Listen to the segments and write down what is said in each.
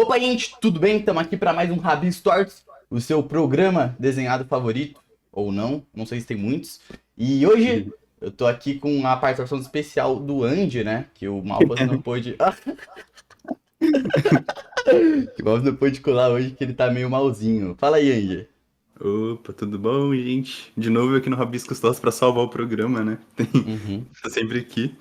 Opa, gente, tudo bem? Estamos aqui para mais um Rabin Stories, o seu programa desenhado favorito, ou não sei se tem muitos. E hoje eu tô aqui com a participação especial do Andy, né? Que o Malfas não pôde. Que o Malfas não pôde colar hoje, que ele tá meio malzinho. Fala aí, Andy. Opa, tudo bom, gente? De novo aqui no Rabisco Stories pra salvar o programa, né? Uhum. Tá sempre aqui.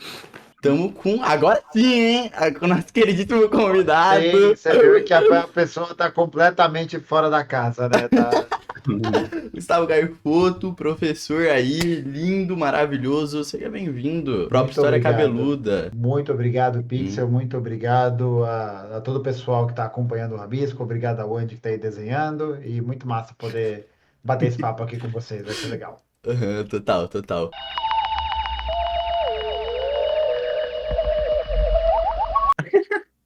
Tamo com. Agora sim, hein? Com o nosso queridíssimo Sim, convidado. você viu que a pessoa está completamente fora da casa, né? Tá... Gustavo Garfoto, professor aí, lindo, maravilhoso. Seja bem-vindo. Própria Muito história obrigado. cabeluda. Muito obrigado, Hum. Pixel. Muito obrigado a todo o pessoal que está acompanhando o Rabisco. Obrigado ao Andy que está aí desenhando. E muito massa poder bater esse papo aqui com vocês. Vai ser legal. Aham, total, total.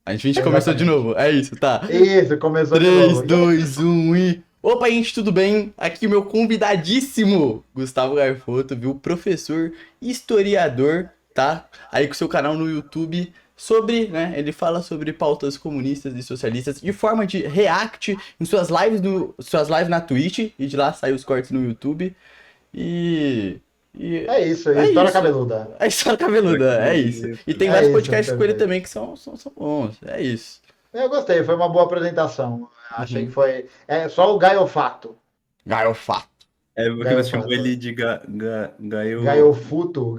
A gente começou de Exatamente. novo. É isso, tá. Isso, começou de 3, novo. E aí, 2, 1 e. Opa, gente, tudo bem? Aqui o meu convidadíssimo, Gustavo Garfoto, viu? Professor, historiador, tá? Aí com seu canal no YouTube sobre, né? Ele fala sobre pautas comunistas e socialistas de forma de react em suas lives na Twitch e de lá sai os cortes no YouTube. E. E. é isso, É história isso. cabeluda. É história cabeluda, é isso. E tem É vários isso, podcasts com ele perfeito. também que são bons. É isso. Eu gostei, foi uma boa apresentação. Achei que Uhum. foi. É só o gaiofato. Gaiofato. É porque você chamou Gaiofato. ele de Gaiofuto,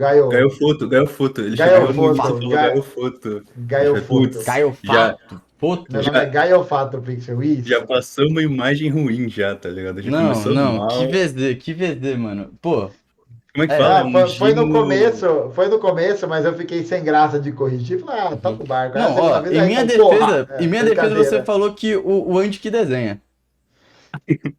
Gaiofoto. Ele chegou no início e Gaiofoto, falou Gaiofoto. Eu falei, Gaiofoto. putz, já, Gaiofato. Meu Poto. nome é já, Gaiofato, Pixel, já isso. passou uma imagem ruim já, tá ligado? Já Não, começou não. Que mal. VZ, que VZ, mano. Pô, Como é que fala? é. É um Foi no começo, mas eu fiquei sem graça de corrigir. Falei, ah, Uhum. toca o barco. Aí a Não, segunda ó, vez, aí então, porra, em minha defesa você brincadeira. falou que o Andy que desenha.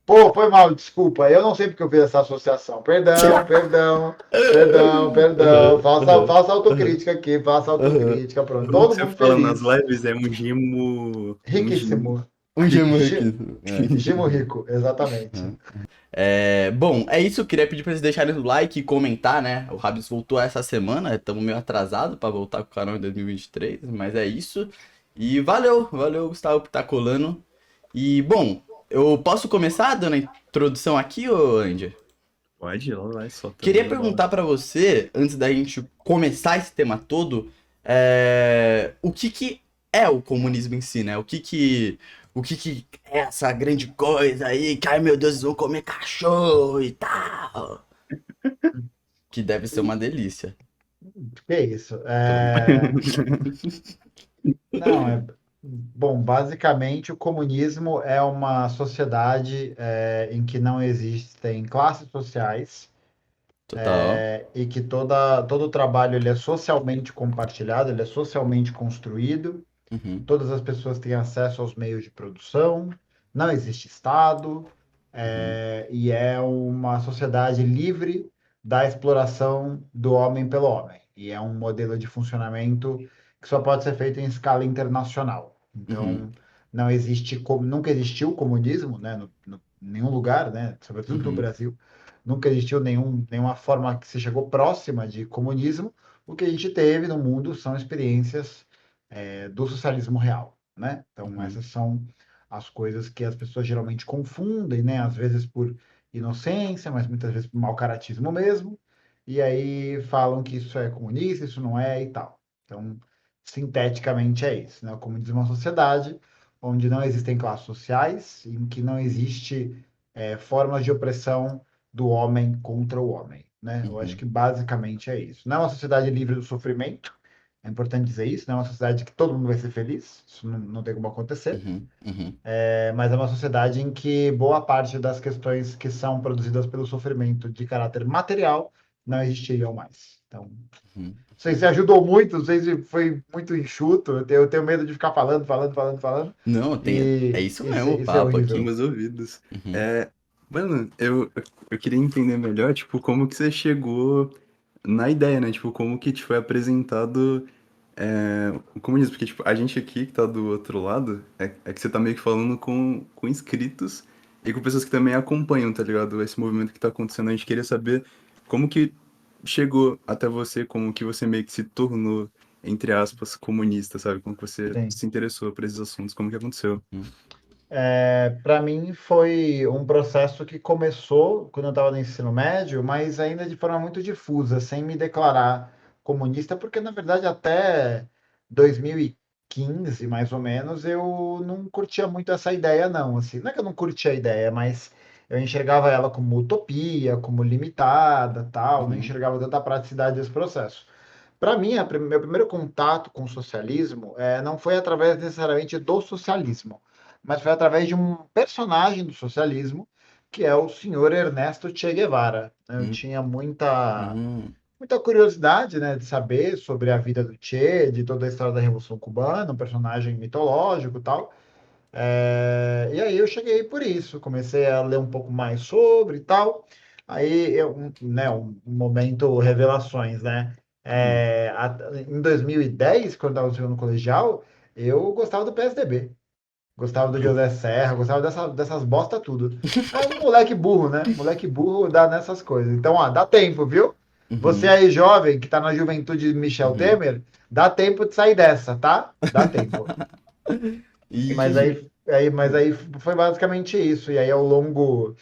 Pô, foi mal, desculpa. Eu não sei porque eu fiz essa associação. Perdão, perdão, perdão, perdão. Aham, Faça, aham, faça aham, autocrítica aqui, faça aham. autocrítica. Pronto, como que todo você mundo fala nas feliz. lives? É um gimo. Um gimo. Riquíssimo. Um gemo Gi- aqui. Gimo rico, exatamente. Bom, é isso. Eu queria pedir pra vocês deixarem o like e comentar, né? O Rabis voltou essa semana. Estamos meio atrasado pra voltar com o canal em 2023, mas é isso. E valeu, Gustavo, por estar colando. E, bom, eu posso começar dando a introdução aqui, ô Andy? Pode ir lá, vai, solta, Queria manda bala. perguntar pra você, antes da gente começar esse tema todo, o que que é o comunismo em si, né? O que que é essa grande coisa aí, que, ai meu Deus, eles vão comer cachorro e tal. Que deve ser uma delícia. Que isso? Tô brincando. Não, bom, basicamente o comunismo é uma sociedade em que não existem classes sociais Total. e que todo o trabalho ele é socialmente compartilhado, ele é socialmente construído, Uhum, todas as pessoas têm acesso aos meios de produção, não existe Estado, uhum, e é uma sociedade livre da exploração do homem pelo homem. E é um modelo de funcionamento que só pode ser feito em escala internacional. uhum, Então, não existe, nunca existiu comunismo, né, em nenhum lugar, né, sobretudo no uhum, Brasil, nunca existiu nenhuma forma que se chegou próxima de comunismo. O que a gente teve no mundo são experiências do socialismo real, né? Então, uhum, essas são as coisas que as pessoas geralmente confundem, né? Às vezes por inocência, mas muitas vezes por mau caratismo mesmo. E aí falam que isso é comunista, isso não é e tal. Então, sinteticamente é isso, né? O comunismo é uma sociedade onde não existem classes sociais, em que não existe formas de opressão do homem contra o homem, né? Eu acho uhum, que basicamente é isso. Não é uma sociedade livre do sofrimento, é importante dizer isso, não é uma sociedade que todo mundo vai ser feliz, isso não tem como acontecer, uhum, uhum, mas é uma sociedade em que boa parte das questões que são produzidas pelo sofrimento de caráter material não existiriam mais. Então, não uhum. sei se ajudou muito, não sei se foi muito enxuto, eu tenho medo de ficar falando, falando, falando, falando, Não, é e isso mesmo isso, o isso é papo Nos horrível. aqui. meus ouvidos. Uhum. É, mano, eu queria entender melhor, tipo, como que você chegou na ideia, né? Tipo, como que te foi apresentado o comunismo. Porque, tipo, a gente aqui que tá do outro lado, é que você tá meio que falando com inscritos e com pessoas que também acompanham, tá ligado? Esse movimento que tá acontecendo. A gente queria saber como que chegou até você, como que você meio que se tornou entre aspas, comunista, sabe? Como que você Sim. se interessou por esses assuntos, como que aconteceu? Para mim foi um processo que começou quando eu estava no ensino médio, mas ainda de forma muito difusa, sem me declarar comunista, porque na verdade até 2015, mais ou menos, eu não curtia muito essa ideia, não. Assim, não é que eu não curtia a ideia, mas eu enxergava ela como utopia, como limitada, tal, não Uhum. enxergava tanta praticidade desse processo. Para mim, meu primeiro contato com o socialismo não foi através necessariamente do socialismo, mas foi através de um personagem do socialismo, que é o senhor Ernesto Che Guevara. Eu Uhum. tinha muita, Uhum. muita curiosidade, né, de saber sobre a vida do Che, de toda a história da Revolução Cubana, um personagem mitológico e tal. E aí eu cheguei por isso, comecei a ler um pouco mais sobre e tal. Aí né, um momento revelações, né? Uhum. Em 2010, quando eu estava no colegial, eu gostava do PSDB, gostava do José Serra, gostava dessas bosta tudo. É um moleque burro, né? Moleque burro dá nessas coisas. Então, ó, dá tempo, viu? Você Uhum. aí, jovem, que tá na juventude de Michel Uhum. Temer, dá tempo de sair dessa, tá? Dá tempo. Mas E. aí foi basicamente isso. E aí, ao longo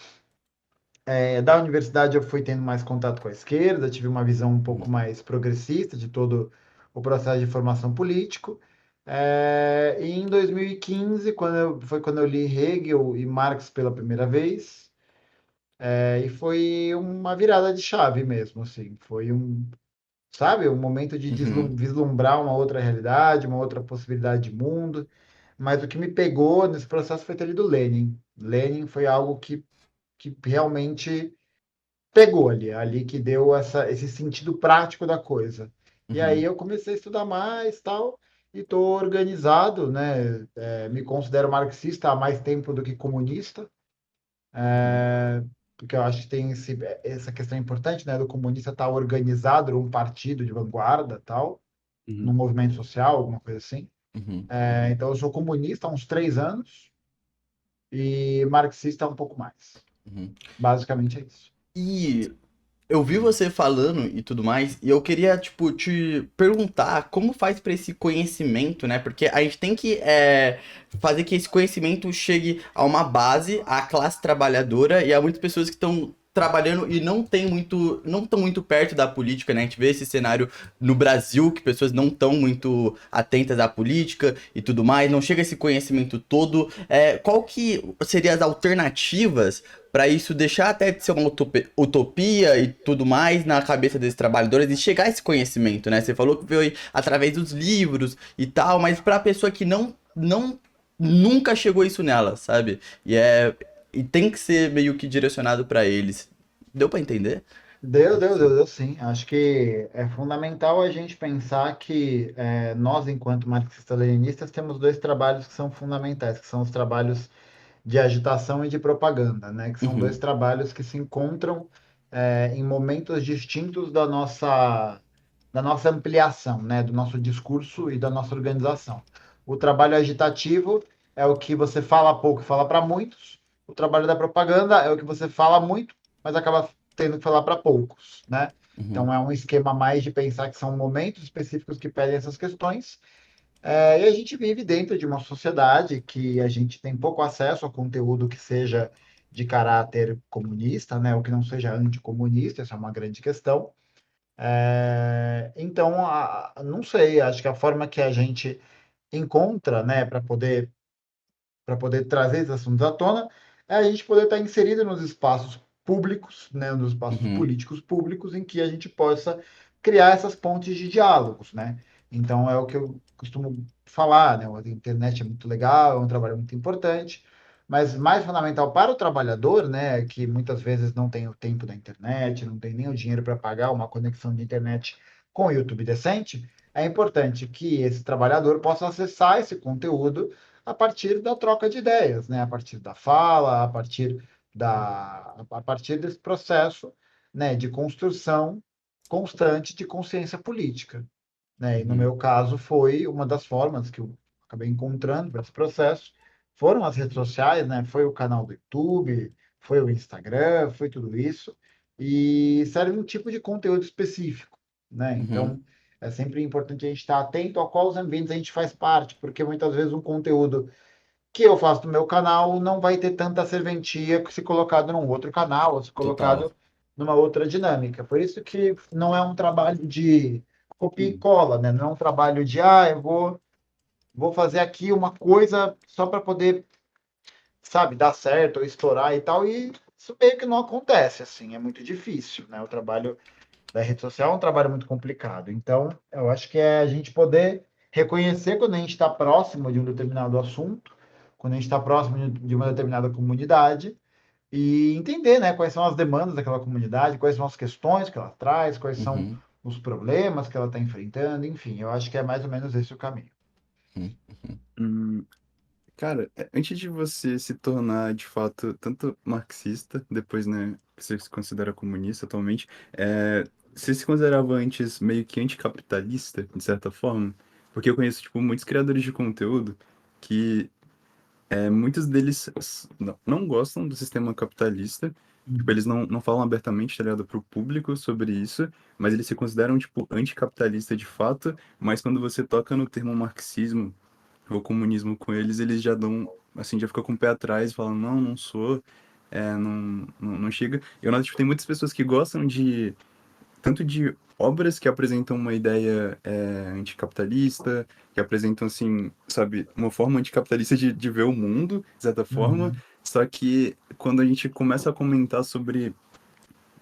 da universidade, eu fui tendo mais contato com a esquerda, tive uma visão um pouco mais progressista de todo o processo de formação político. E em 2015, foi quando eu li Hegel e Marx pela primeira vez, e foi uma virada de chave mesmo, assim. Foi sabe, um momento de Uhum. vislumbrar uma outra realidade, uma outra possibilidade de mundo. Mas o que me pegou nesse processo foi ter lido Lenin. Lenin foi algo que realmente pegou ali que deu esse sentido prático da coisa. E aí Uhum. eu comecei a estudar mais tal, e estou organizado, né? Me considero marxista há mais tempo do que comunista, Uhum. porque eu acho que tem essa questão importante, né? Do comunista estar organizado num partido de vanguarda, tal, num Uhum. movimento social, alguma coisa assim. Uhum. Então eu sou comunista há uns 3 anos e marxista há um pouco mais. Uhum. Basicamente é isso. E eu vi você falando e tudo mais, e eu queria, tipo, te perguntar como faz para esse conhecimento, né? Porque a gente tem que fazer que esse conhecimento chegue a uma base, à classe trabalhadora, e há muitas pessoas que estão trabalhando e não estão muito perto da política, né? A gente vê esse cenário no Brasil, que pessoas não estão muito atentas à política e tudo mais, não chega esse conhecimento todo. Qual que seriam as alternativas para isso deixar até de ser uma utopia e tudo mais na cabeça desses trabalhadores e chegar a esse conhecimento, né? Você falou que veio através dos livros e tal, mas para a pessoa que não nunca chegou isso nela, sabe? E tem que ser meio que direcionado para eles. Deu para entender? Deu, sim. Acho que é fundamental a gente pensar que nós, enquanto marxistas-leninistas, temos dois trabalhos que são fundamentais, que são os trabalhos de agitação e de propaganda, né? Que são dois Uhum, trabalhos que se encontram em momentos distintos da nossa ampliação, né? Do nosso discurso e da nossa organização. O trabalho agitativo é o que você fala pouco e fala para muitos. O trabalho da propaganda é o que você fala muito, mas acaba tendo que falar para poucos, né? uhum, Então é um esquema mais de pensar que são momentos específicos que pedem essas questões, e a gente vive dentro de uma sociedade que a gente tem pouco acesso a conteúdo que seja de caráter comunista, né? Ou que não seja anticomunista, essa é uma grande questão. Então, não sei, acho que a forma que a gente encontra, né, para poder trazer esses assuntos à tona, é a gente poder estar inserido nos espaços públicos, né, nos espaços uhum, políticos públicos, em que a gente possa criar essas pontes de diálogos, né? Então, é o que eu costumo falar, né? A internet é muito legal, é um trabalho muito importante, mas mais fundamental para o trabalhador, né, que muitas vezes não tem o tempo da internet, não tem nem o dinheiro para pagar uma conexão de internet com o YouTube decente, é importante que esse trabalhador possa acessar esse conteúdo a partir da troca de ideias, né? A partir da fala, a partir desse processo, né, de construção constante de consciência política, né? E no uhum, meu caso foi uma das formas que eu acabei encontrando para esse processo, foram as redes sociais, né? Foi o canal do YouTube, foi o Instagram, foi tudo isso, e serve um tipo de conteúdo específico, né? uhum, Então É sempre importante a gente estar atento a quais ambientes a gente faz parte, porque muitas vezes um conteúdo que eu faço no meu canal não vai ter tanta serventia que se colocado num outro canal, ou se Total. colocado numa outra dinâmica. Por isso que não é um trabalho de copia e cola, né? Não é um trabalho de, vou fazer aqui uma coisa só para poder, sabe, dar certo ou estourar e tal. E isso meio que não acontece, assim, é muito difícil, né? O trabalho da rede social é um trabalho muito complicado. Então, eu acho que é a gente poder reconhecer quando a gente está próximo de um determinado assunto, quando a gente está próximo de uma determinada comunidade e entender, né, quais são as demandas daquela comunidade, quais são as questões que ela traz, quais são Uhum, os problemas que ela está enfrentando, enfim, eu acho que é mais ou menos esse o caminho. uhum, Hum, Cara, antes de você se tornar de fato tanto marxista, depois, né, você se considera comunista atualmente, você se considerava antes meio que anticapitalista, de certa forma? Porque eu conheço, tipo, muitos criadores de conteúdo que muitos deles não gostam do sistema capitalista, tipo, Uhum. eles não falam abertamente, tá ligado, pro público sobre isso, mas eles se consideram, tipo, anticapitalista de fato, mas quando você toca no termo marxismo, o comunismo com eles, eles já dão, assim, já ficam com o pé atrás, falam, não, não sou, não chega. Eu noto, tipo, tem muitas pessoas que gostam tanto de obras que apresentam uma ideia anticapitalista, que apresentam, assim, sabe, uma forma anticapitalista de ver o mundo, de certa forma, Uhum. só que quando a gente começa a comentar sobre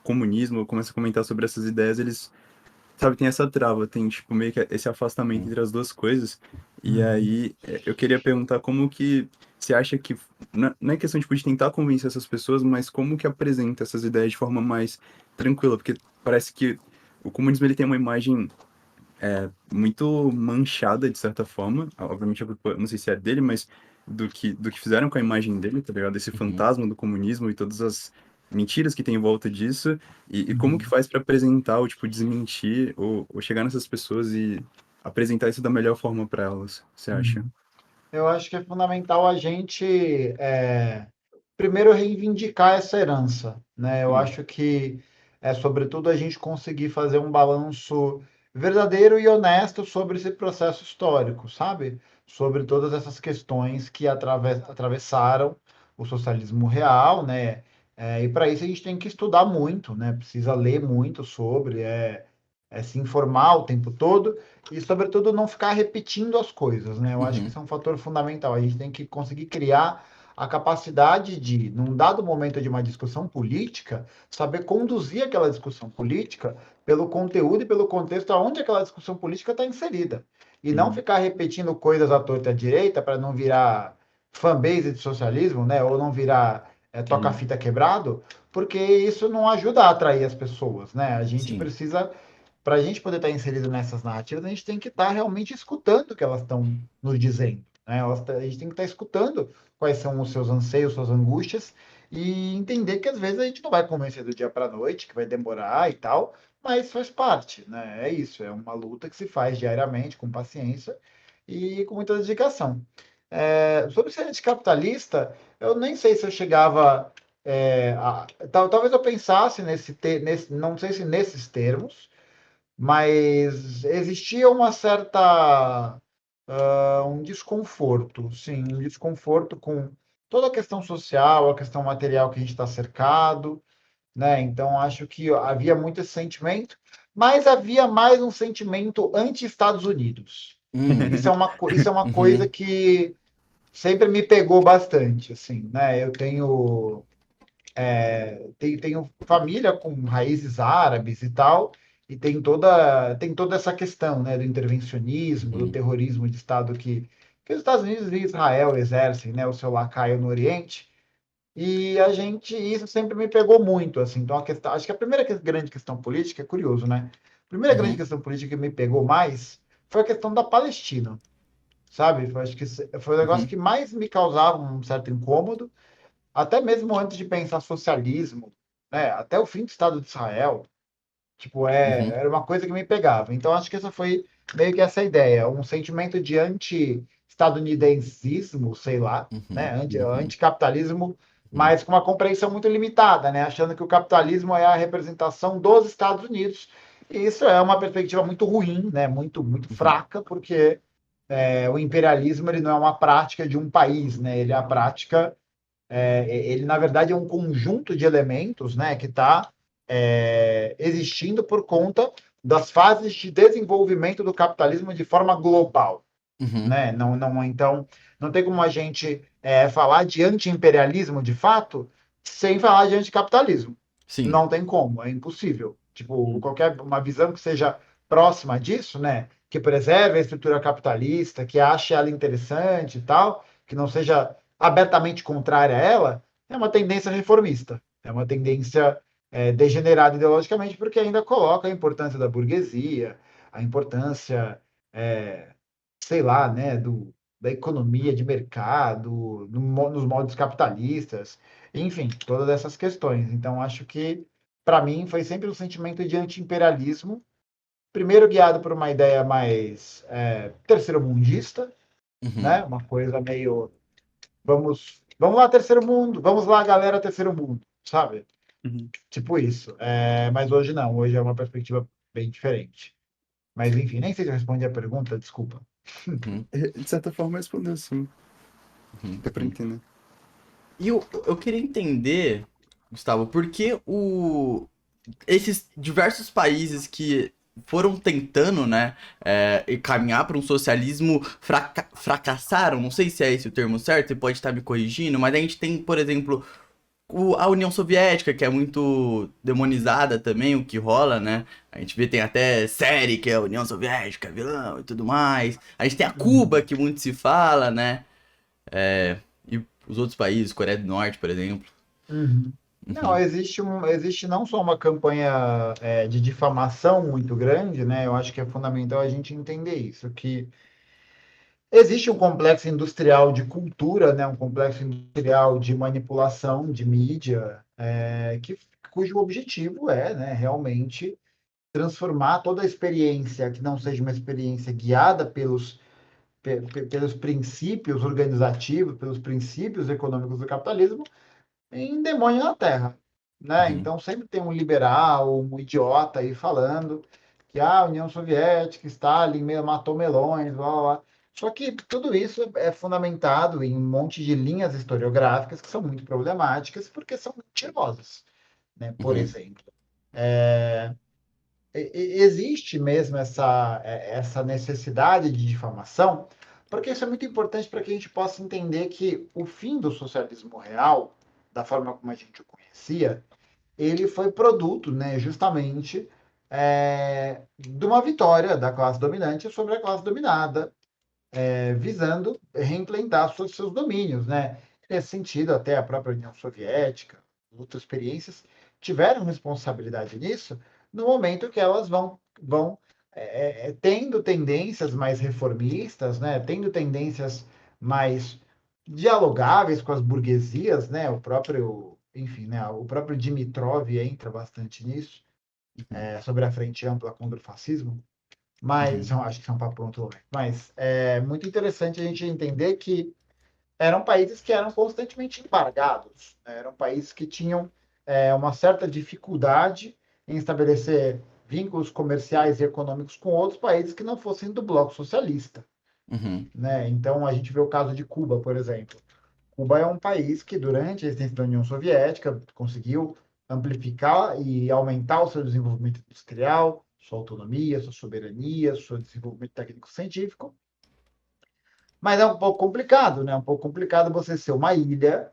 comunismo, começa a comentar sobre essas ideias, eles sabe, tem essa trava, tem, tipo, meio que esse afastamento uhum, entre as duas coisas. E Uhum. aí, eu queria perguntar como que você acha que, não é questão, tipo, de tentar convencer essas pessoas, mas como que apresenta essas ideias de forma mais tranquila? Porque parece que o comunismo, ele tem uma imagem muito manchada, de certa forma. Obviamente, a culpa, não sei se é dele, mas do que fizeram com a imagem dele, tá ligado? Esse uhum, fantasma do comunismo e todas as mentiras que tem em volta disso. E como que Uhum. faz para apresentar, ou, tipo, desmentir, ou chegar nessas pessoas e apresentar isso da melhor forma para elas, você acha? Uhum. Eu acho que é fundamental a gente, primeiro, reivindicar essa herança, né? Eu Hum, acho que sobretudo, a gente conseguir fazer um balanço verdadeiro e honesto sobre esse processo histórico, sabe? Sobre todas essas questões que atravessaram o socialismo real, né? E para isso a gente tem que estudar muito, né? Precisa ler muito sobre, se informar o tempo todo e, sobretudo, não ficar repetindo as coisas, né? Eu acho que uhum, isso é um fator fundamental. A gente tem que conseguir criar a capacidade de, num dado momento de uma discussão política, saber conduzir aquela discussão política pelo conteúdo e pelo contexto aonde aquela discussão política está inserida. E não hum, ficar repetindo coisas à torta e à direita para não virar fanbase de socialismo, né? Ou não virar hum, toca-fita quebrado, porque isso não ajuda a atrair as pessoas, né? A gente sim, precisa, para a gente poder estar inserido nessas narrativas, a gente tem que estar realmente escutando o que elas estão nos dizendo, né? A gente tem que estar escutando quais são os seus anseios, suas angústias, e entender que às vezes a gente não vai convencer do dia para a noite, que vai demorar e tal, mas faz parte, né? É isso, é uma luta que se faz diariamente, com paciência e com muita dedicação. Sobre ser anticapitalista, eu nem sei se eu chegava. Talvez eu pensasse não sei se nesses termos, mas existia uma certa um desconforto, sim, um desconforto com toda a questão social, a questão material que a gente está cercado, né? Então acho que havia muito esse sentimento, mas havia mais um sentimento anti-Estados Unidos. Isso é uma coisa uhum, que sempre me pegou bastante, assim, né? Eu tenho família com raízes árabes e tal, e tem toda essa questão, né, do intervencionismo, do uhum, terrorismo de Estado que os Estados Unidos e Israel exercem, né, o seu lacaio no Oriente, e isso sempre me pegou muito, assim. Então, acho que a primeira grande questão política, é curioso, né? A primeira grande uhum, questão política que me pegou mais foi a questão da Palestina, sabe? Acho que foi o negócio uhum, que mais me causava um certo incômodo, até mesmo antes de pensar socialismo, né? Até o fim do Estado de Israel, tipo, uhum, era uma coisa que me pegava. Então, acho que essa foi meio que essa ideia, um sentimento de anti-estadunidensismo, sei lá, né? uhum, uhum, Anticapitalismo, uhum, mas com uma compreensão muito limitada, né? Achando que o capitalismo é a representação dos Estados Unidos E isso é uma perspectiva muito ruim, né? Muito Uhum. fraca, porque o imperialismo ele não é uma prática de um país, né? Ele é a prática, ele na verdade é um conjunto de elementos, né? Que está existindo por conta das fases de desenvolvimento do capitalismo de forma global, Uhum. né? Então, não tem como a gente falar de anti-imperialismo de fato sem falar de anticapitalismo. Sim. Não tem como, é impossível. Tipo, Uhum. qualquer uma visão que seja próxima disso, né? Que preserve a estrutura capitalista, que ache ela interessante e tal, que não seja abertamente contrária a ela, é uma tendência reformista. É uma tendência degenerada ideologicamente, porque ainda coloca a importância da burguesia, a importância é, sei lá, né, da economia de mercado, nos moldes capitalistas, enfim, todas essas questões. Então, acho que, para mim, foi sempre um sentimento de anti-imperialismo, primeiro guiado por uma ideia mais terceiro-mundista, Uhum. né, uma coisa meio, vamos lá, terceiro mundo, vamos lá, galera, terceiro mundo, sabe? Uhum. Tipo isso. Mas hoje não, hoje é uma perspectiva bem diferente. Mas, enfim, nem sei se eu respondi a pergunta, desculpa. Uhum. De certa forma, respondeu sim. Uhum. Deu pra Sim. entender. E eu queria entender, Gustavo, por que esses diversos países que foram tentando, né, e caminhar para um socialismo fracassaram, não sei se é esse o termo certo, você pode estar me corrigindo, mas a gente tem, por exemplo, a União Soviética, que é muito demonizada também, o que rola, né? A gente vê, tem até série que é a União Soviética, vilão e tudo mais. A gente tem a Cuba, Uhum. que muito se fala, né? E os outros países, Coreia do Norte, por exemplo. Uhum. Não, Uhum, existe não só uma campanha de difamação muito grande, né? Eu acho que é fundamental a gente entender isso, que existe um complexo industrial de cultura, né? Um complexo industrial de manipulação de mídia, cujo objetivo é, né, realmente transformar toda a experiência que não seja uma experiência guiada pelos princípios organizativos, pelos princípios econômicos do capitalismo, em Demônio na Terra, né? uhum, Então sempre tem um liberal, um idiota aí falando que a União Soviética, Stalin matou melões, blá, blá, blá. Só que tudo isso é fundamentado em um monte de linhas historiográficas que são muito problemáticas porque são mentirosas, né? Por uhum, exemplo, existe mesmo essa necessidade de difamação, porque isso é muito importante para que a gente possa entender que o fim do socialismo real, da forma como a gente o conhecia, ele foi produto, né, justamente de uma vitória da classe dominante sobre a classe dominada, visando reimplantar seus domínios, né? Nesse sentido, até a própria União Soviética, outras experiências, tiveram responsabilidade nisso no momento que elas vão tendo tendências mais reformistas, né? Tendo tendências mais dialogáveis com as burguesias, né? Enfim, né? O próprio Dimitrov entra bastante nisso, uhum, sobre a frente ampla contra o fascismo. Mas uhum, eu acho que isso é um papo para outro momento. Mas é muito interessante a gente entender que eram países que eram constantemente embargados, né? Eram países que tinham uma certa dificuldade em estabelecer vínculos comerciais e econômicos com outros países que não fossem do bloco socialista, uhum, né? Então a gente vê o caso de Cuba, por exemplo. Cuba é um país que, durante a existência da União Soviética, conseguiu amplificar e aumentar o seu desenvolvimento industrial, sua autonomia, sua soberania, seu desenvolvimento técnico-científico. Mas é um pouco complicado, né? Um pouco complicado você ser uma ilha,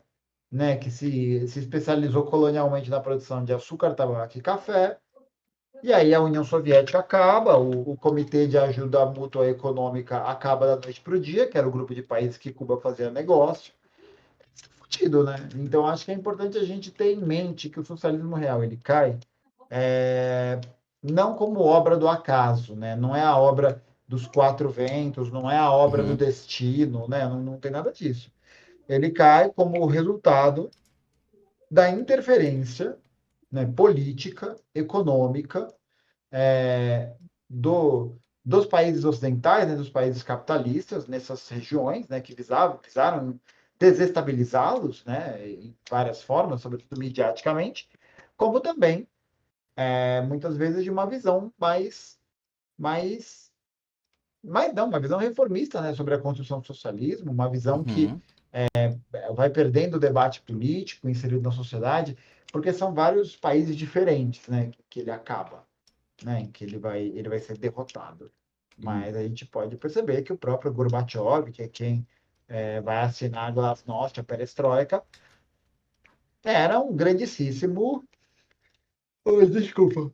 né, que se especializou colonialmente na produção de açúcar, tabaco e café. E aí a União Soviética acaba, o Comitê de Ajuda Mútua Econômica acaba da noite para o dia, que era o grupo de países que Cuba fazia negócio. Fudido, né? Então acho que é importante a gente ter em mente que o socialismo real ele cai é, não como obra do acaso, né? Não é a obra dos quatro ventos, não é a obra do uhum, destino, né? Não tem nada disso. Ele cai como resultado da interferência, né, política, econômica, é, dos países ocidentais, né, dos países capitalistas nessas regiões, né, que visaram desestabilizá-los, né, em várias formas, sobretudo mediaticamente, como também muitas vezes de uma visão mais, não, uma visão reformista, né, sobre a construção do socialismo, uma visão que Uhum. vai perdendo o debate político inserido na sociedade, porque são vários países diferentes, né, que ele acaba, né, em que ele vai ser derrotado. Uhum. Mas a gente pode perceber que o próprio Gorbachev, que é quem vai assinar a Glasnost, a Perestroika, era um grandíssimo. Oh, desculpa.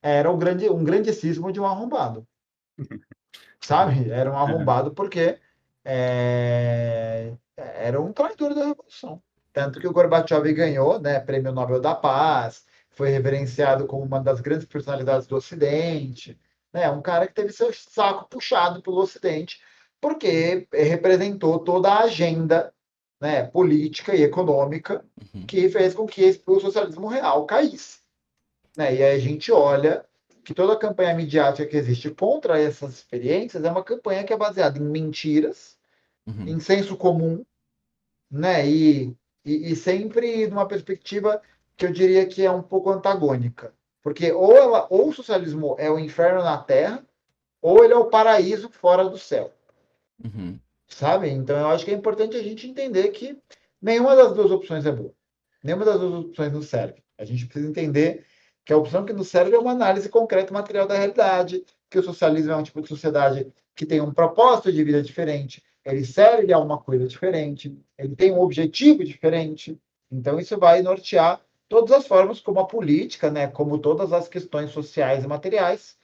Era um grandíssimo de um arrombado, sabe? Era um Aham. arrombado porque era um traidor da Revolução. Tanto que o Gorbachev ganhou, né, Prêmio Nobel da Paz, foi reverenciado como uma das grandes personalidades do Ocidente, né? Um cara que teve seu saco puxado pelo Ocidente, porque representou toda a agenda, né, política e econômica Uhum. que fez com que o socialismo real caísse, né? E aí a gente olha que toda a campanha midiática que existe contra essas experiências é uma campanha que é baseada em mentiras, Uhum. em senso comum, né? E sempre numa perspectiva que eu diria que é um pouco antagônica. Porque ou o socialismo é o inferno na Terra, ou ele é o paraíso fora do céu, Uhum. sabe? Então eu acho que é importante a gente entender que nenhuma das duas opções é boa. Nenhuma das duas opções nos serve. A gente precisa entender que a opção que nos serve é uma análise concreta e material da realidade, que o socialismo é um tipo de sociedade que tem um propósito de vida diferente, ele serve a uma coisa diferente, ele tem um objetivo diferente. Então isso vai nortear todas as formas como a política, né, como todas as questões sociais e materiais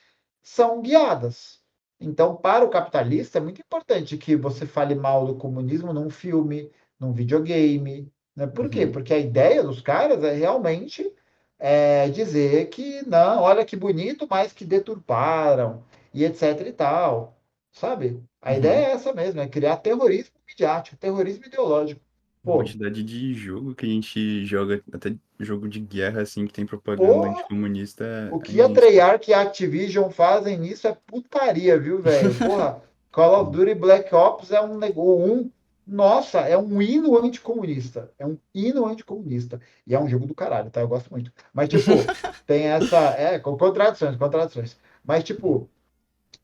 são guiadas. Então, para o capitalista, é muito importante que você fale mal do comunismo num filme, num videogame, né? Por quê? Uhum. Porque a ideia dos caras é realmente dizer que não, olha que bonito, mas que deturparam e etc e tal, sabe? A ideia Uhum. é essa mesmo, é criar terrorismo midiático, terrorismo ideológico. A Pô, quantidade de jogo que a gente joga, até jogo de guerra, assim, que tem propaganda porra, anticomunista, o é que a imenso. Treyarch e a Activision fazem nisso é putaria, viu, velho? Porra, Call of Sim. Duty Black Ops é um negócio. Nossa, é um hino anticomunista. É um hino anticomunista. E é um jogo do caralho, tá? Eu gosto muito. Mas, tipo, tem essa. Com contradições, contradições. Mas, tipo,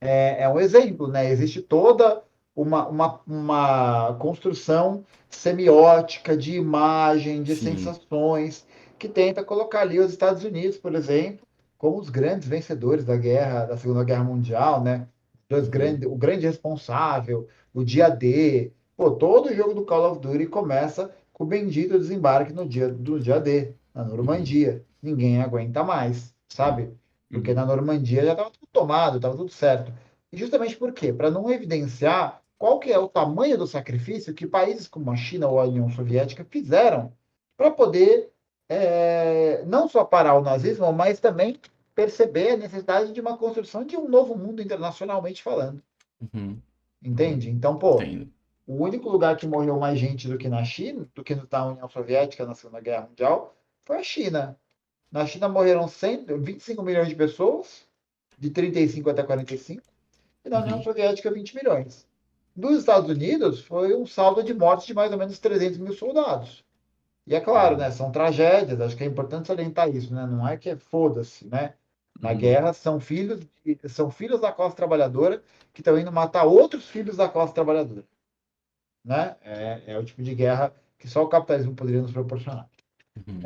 é um exemplo, né? Existe toda uma construção semiótica de imagem, de Sim. sensações, que tenta colocar ali os Estados Unidos, por exemplo, como os grandes vencedores da guerra, da Segunda Guerra Mundial, né? Uhum. O grande responsável, o dia D. Pô, todo jogo do Call of Duty começa com o bendito desembarque do dia D, na Uhum. Normandia. Ninguém aguenta mais, Sim. sabe? Porque Uhum. na Normandia já estava tudo tomado, estava tudo certo. E justamente por quê? Para não evidenciar qual que é o tamanho do sacrifício que países como a China ou a União Soviética fizeram para poder não só parar o nazismo, mas também perceber a necessidade de uma construção de um novo mundo internacionalmente falando. Uhum. Uhum. Entende? Então, pô, Entendo. o único lugar que morreu mais gente do que na China, do que na União Soviética na Segunda Guerra Mundial, foi a China. Na China morreram 25 milhões de pessoas, de 35 até 45, e na União Uhum. Soviética 20 milhões. Nos Estados Unidos, foi um saldo de mortes de mais ou menos 300 mil soldados. E é claro, né, Uhum. são tragédias, acho que é importante salientar isso, né? Não é que é foda-se, né? Na Uhum. guerra são filhos da classe trabalhadora que estão indo matar outros filhos da classe trabalhadora, né? É o tipo de guerra que só o capitalismo poderia nos proporcionar. Uhum.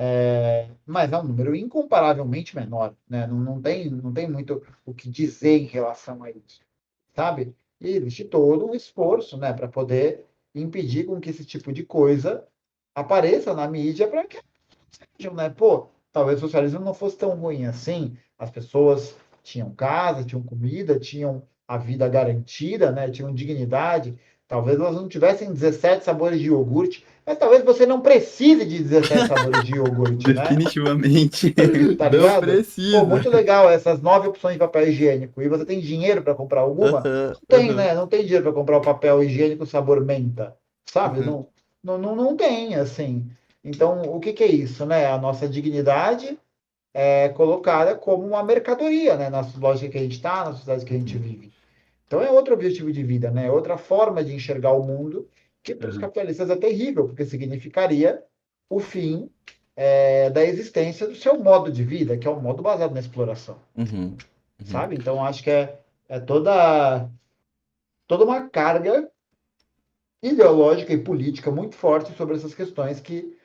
Mas é um número incomparavelmente menor, né? Não tem muito o que dizer em relação a isso, sabe? E existe todo um esforço, né, para poder impedir com que esse tipo de coisa apareça na mídia para que sejam, né? Pô, talvez o socialismo não fosse tão ruim assim. As pessoas tinham casa, tinham comida, tinham a vida garantida, né? Tinham dignidade. Talvez elas não tivessem 17 sabores de iogurte, mas talvez você não precise de 17 sabores de iogurte, né? Definitivamente. Tá Não ligado? Pô, precisa. muito legal essas 9 opções de papel higiênico. E você tem dinheiro para comprar alguma? Aham. Não tem, Aham. né? Não tem dinheiro para comprar o papel higiênico sabor menta, sabe? Aham. Não tem, assim. Então, o que que é isso, né? A nossa dignidade é colocada como uma mercadoria, né? Na lógica que a gente está, na sociedade que a gente Uhum. vive. Então, é outro objetivo de vida, né? Outra forma de enxergar o mundo que para os Uhum. capitalistas é terrível, porque significaria o fim, da existência do seu modo de vida, que é um modo baseado na exploração, Uhum. Uhum. sabe? Então, acho que é toda uma carga ideológica e política muito forte sobre essas questões que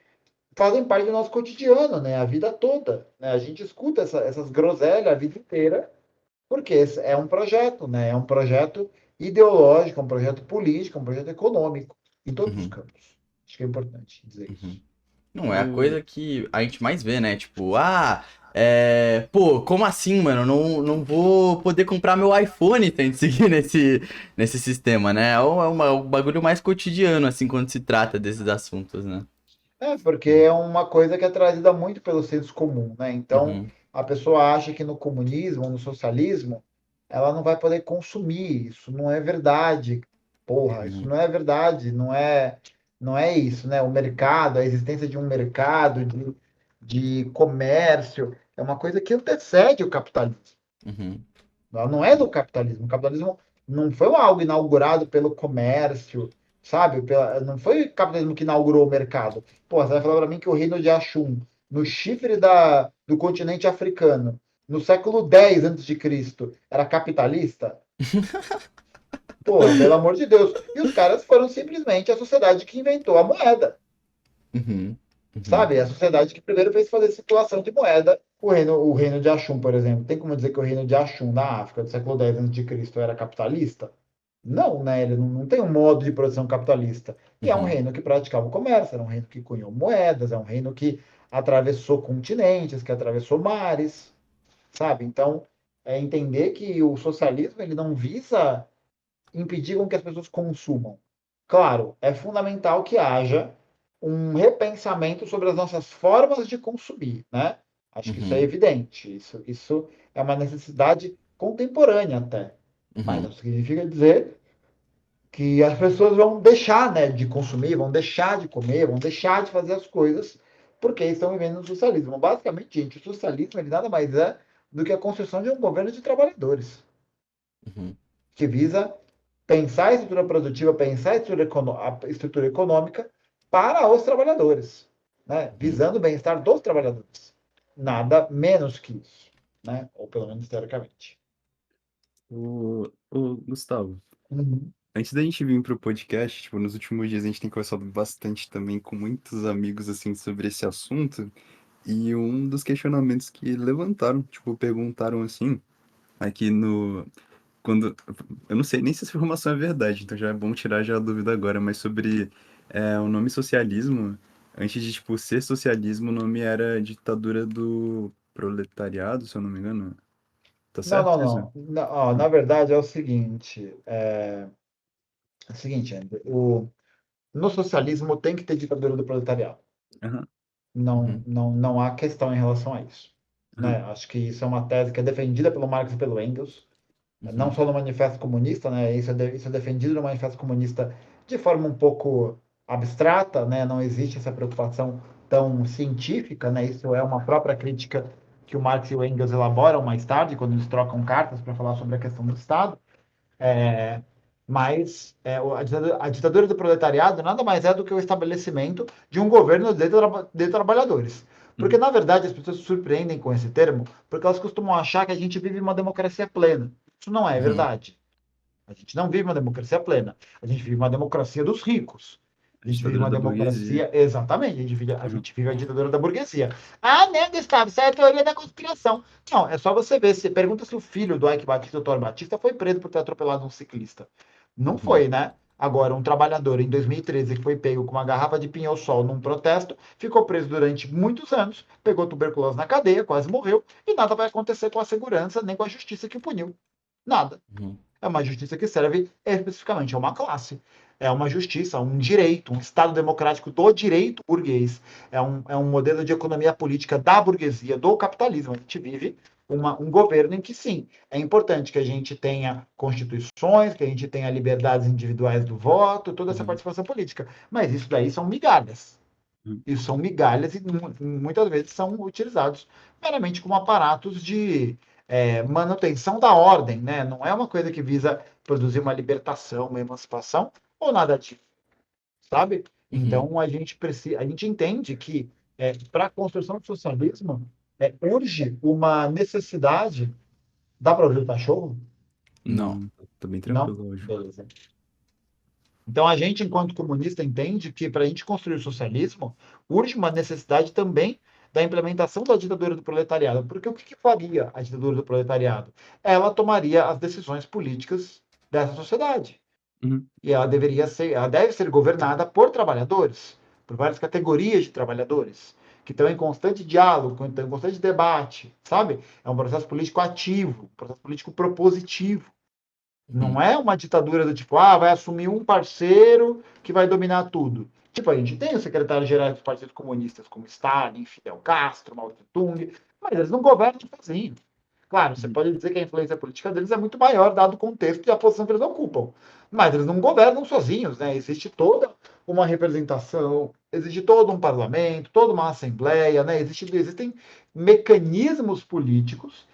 fazem parte do nosso cotidiano, né? A vida toda, né? A gente escuta essas groselhas a vida inteira, porque esse é um projeto, né? É um projeto ideológico, é um projeto político, é um projeto econômico, em todos os Uhum. campos. Acho que é importante dizer Uhum. isso. Não, é a O, coisa que a gente mais vê, né? Tipo, pô, como assim, mano? Não vou poder comprar meu iPhone sem seguir nesse sistema, né? É um bagulho mais cotidiano, assim, quando se trata desses assuntos, né? Porque é uma coisa que é trazida muito pelo senso comum, né? Então, Uhum. a pessoa acha que no comunismo, no socialismo, ela não vai poder consumir. Isso não é verdade. Porra, isso Uhum. não é verdade. Não é isso, né? O mercado, a existência de um mercado, de comércio, é uma coisa que antecede o capitalismo. Uhum. Ela não é do capitalismo. O capitalismo não foi algo inaugurado pelo comércio, sabe? Não foi o capitalismo que inaugurou o mercado. Pô, você vai falar para mim que o reino de Axum, no chifre do continente africano, no século X antes de Cristo, era capitalista? Porra, pelo amor de Deus. E os caras foram simplesmente a sociedade que inventou a moeda. Uhum. Uhum. Sabe? A sociedade que primeiro fez fazer circulação de moeda. O reino de Axum, por exemplo. Tem como dizer que o reino de Axum, na África, do século X a.C., era capitalista? Não, né? Ele não tem um modo de produção capitalista. E é um Uhum. reino que praticava o comércio, era um reino que cunhou moedas, é um reino que atravessou continentes, que atravessou mares, sabe? Então, é entender que o socialismo ele não visa impedir com que as pessoas consumam. Claro, é fundamental que haja um repensamento sobre as nossas formas de consumir, né? Acho que isso é Uhum. evidente. Isso é uma necessidade contemporânea até. Mas Uhum. não significa dizer que as pessoas vão deixar, né, de consumir, vão deixar de comer, vão deixar de fazer as coisas porque estão vivendo no socialismo. Basicamente, gente, o socialismo ele nada mais é do que a construção de um governo de trabalhadores Uhum. que visa pensar a estrutura produtiva, pensar a estrutura econômica para os trabalhadores, né? Uhum. Visando o bem-estar dos trabalhadores. Nada menos que isso, né? Ou pelo menos teoricamente. o Gustavo, Uhum. antes da gente vir pro podcast, tipo, nos últimos dias a gente tem conversado bastante também com muitos amigos, assim, sobre esse assunto. E um dos questionamentos que levantaram, tipo, perguntaram assim, aqui no... Quando... Eu não sei nem se essa informação é verdade, então já é bom tirar já a dúvida agora, mas sobre o nome socialismo, antes de, tipo, ser socialismo, o nome era ditadura do proletariado, se eu não me engano. Tá Não, não, certo isso? não. Ó, na verdade é o seguinte, André, no socialismo tem que ter ditadura do proletariado. Aham, Não, Uhum. não, não há questão em relação a isso, aham, né? Acho que isso é uma tese que é defendida pelo Marx e pelo Engels, não Uhum. só no Manifesto Comunista, né? Isso é defendido no Manifesto Comunista de forma um pouco abstrata, né? Não existe essa preocupação tão científica, né? Isso é uma própria crítica que o Marx e o Engels elaboram mais tarde, quando eles trocam cartas para falar sobre a questão do Estado. Mas a ditadura do proletariado nada mais é do que o estabelecimento de um governo de trabalhadores. Porque, uhum, na verdade, as pessoas se surpreendem com esse termo, porque elas costumam achar que a gente vive uma democracia plena. Isso não é Uhum. verdade. A gente não vive uma democracia plena. A gente vive uma democracia dos ricos. a A gente vive ditadura uma da burguesia. democracia. Exatamente, a Aham, gente vive a ditadura da burguesia. Ah, né, Gustavo? Isso é a teoria da conspiração. Não, é só você ver. Você pergunta se o filho do Ike Batista, o Dr. Batista, foi preso por ter atropelado um ciclista. Não Uhum. foi, né? Agora, um trabalhador em 2013 que foi pego com uma garrafa de pinhão-sol num protesto, ficou preso durante muitos anos, pegou tuberculose na cadeia, quase morreu, e nada vai acontecer com a segurança nem com a justiça que o puniu. Nada. Uhum. É uma justiça que serve especificamente a uma classe. É uma justiça, um direito, um Estado democrático do direito burguês. É um modelo de economia política da burguesia, do capitalismo. A gente vive um governo em que, sim, é importante que a gente tenha constituições, que a gente tenha liberdades individuais do voto, toda essa Uhum. participação política. Mas isso daí são migalhas. uhum, Isso são migalhas e muitas vezes são utilizados meramente como aparatos de manutenção da ordem, né? Não é uma coisa que visa produzir uma libertação, uma emancipação ou nada disso, sabe? Uhum. Então a gente entende que Para a construção do socialismo, urge uma necessidade. Dá para ouvir o cachorro? Não. Tá bem Não? tranquilo hoje. Beleza. Então, a gente, enquanto comunista, entende que para a gente construir o socialismo, urge uma necessidade também da implementação da ditadura do proletariado. Porque o que faria a ditadura do proletariado? Ela tomaria as decisões políticas dessa sociedade. Uhum. E ela deve ser governada por trabalhadores, por várias categorias de trabalhadores, que estão em constante diálogo, estão em constante debate, sabe? É um processo político ativo, um processo político propositivo. Não é uma ditadura do tipo, vai assumir um parceiro que vai dominar tudo. Tipo, a gente tem os secretários-gerais dos partidos comunistas, como Stalin, Fidel Castro, Mao Tse-tung, mas eles não governam sozinhos. Claro, você Uhum. pode dizer que a influência política deles é muito maior, dado o contexto e a posição que eles ocupam. Mas eles não governam sozinhos, né? Existe toda uma representação, existe todo um parlamento, toda uma assembleia, né? Existem mecanismos políticos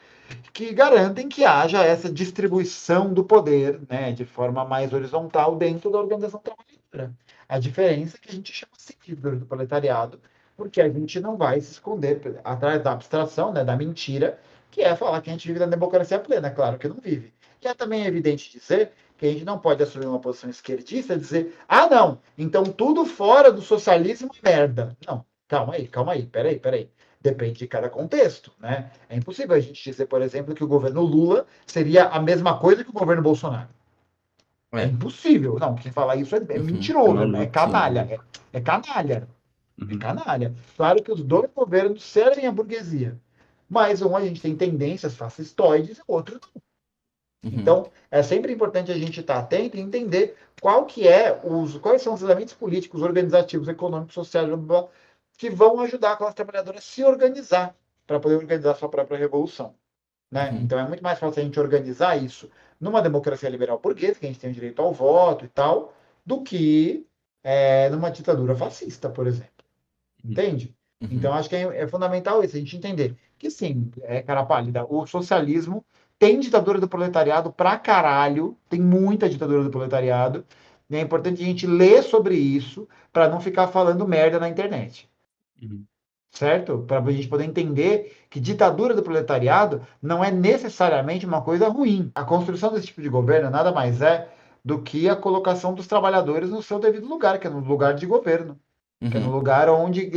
que garantem que haja essa distribuição do poder, né, de forma mais horizontal dentro da organização trabalhadora. A diferença é que a gente chama assim do proletariado, porque a gente não vai se esconder atrás da abstração, né, da mentira, que é falar que a gente vive na democracia plena. Claro que não vive. Já também é evidente dizer que a gente não pode assumir uma posição esquerdista e dizer, não, então tudo fora do socialismo é merda. Não, calma aí, peraí. Depende de cada contexto, né? É impossível a gente dizer, por exemplo, que o governo Lula seria a mesma coisa que o governo Bolsonaro. É É. impossível. Não, quem fala isso é É mentiroso, é maluco, sim. canalha. É canalha. É Uhum. canalha. Claro que os dois governos servem à burguesia. Mas um a gente tem tendências fascistoides e o outro não. Uhum. Então, é sempre importante a gente estar atento e entender quais são os elementos políticos, organizativos, econômicos, sociais, que vão ajudar a classe trabalhadora a se organizar para poder organizar a sua própria revolução. Né? Uhum. Então é muito mais fácil a gente organizar isso numa democracia liberal burguesa, que a gente tem o direito ao voto e tal, do que numa ditadura fascista, por exemplo. Entende? Então Uhum. acho que é fundamental isso, a gente entender que sim, cara pálida, o socialismo tem ditadura do proletariado pra caralho, tem muita ditadura do proletariado, e é importante a gente ler sobre isso para não ficar falando merda na internet. Uhum. Certo? Para a gente poder entender que ditadura do proletariado não é necessariamente uma coisa ruim. A construção desse tipo de governo nada mais é do que a colocação dos trabalhadores no seu devido lugar, que é no lugar de governo, que é no Uhum. lugar onde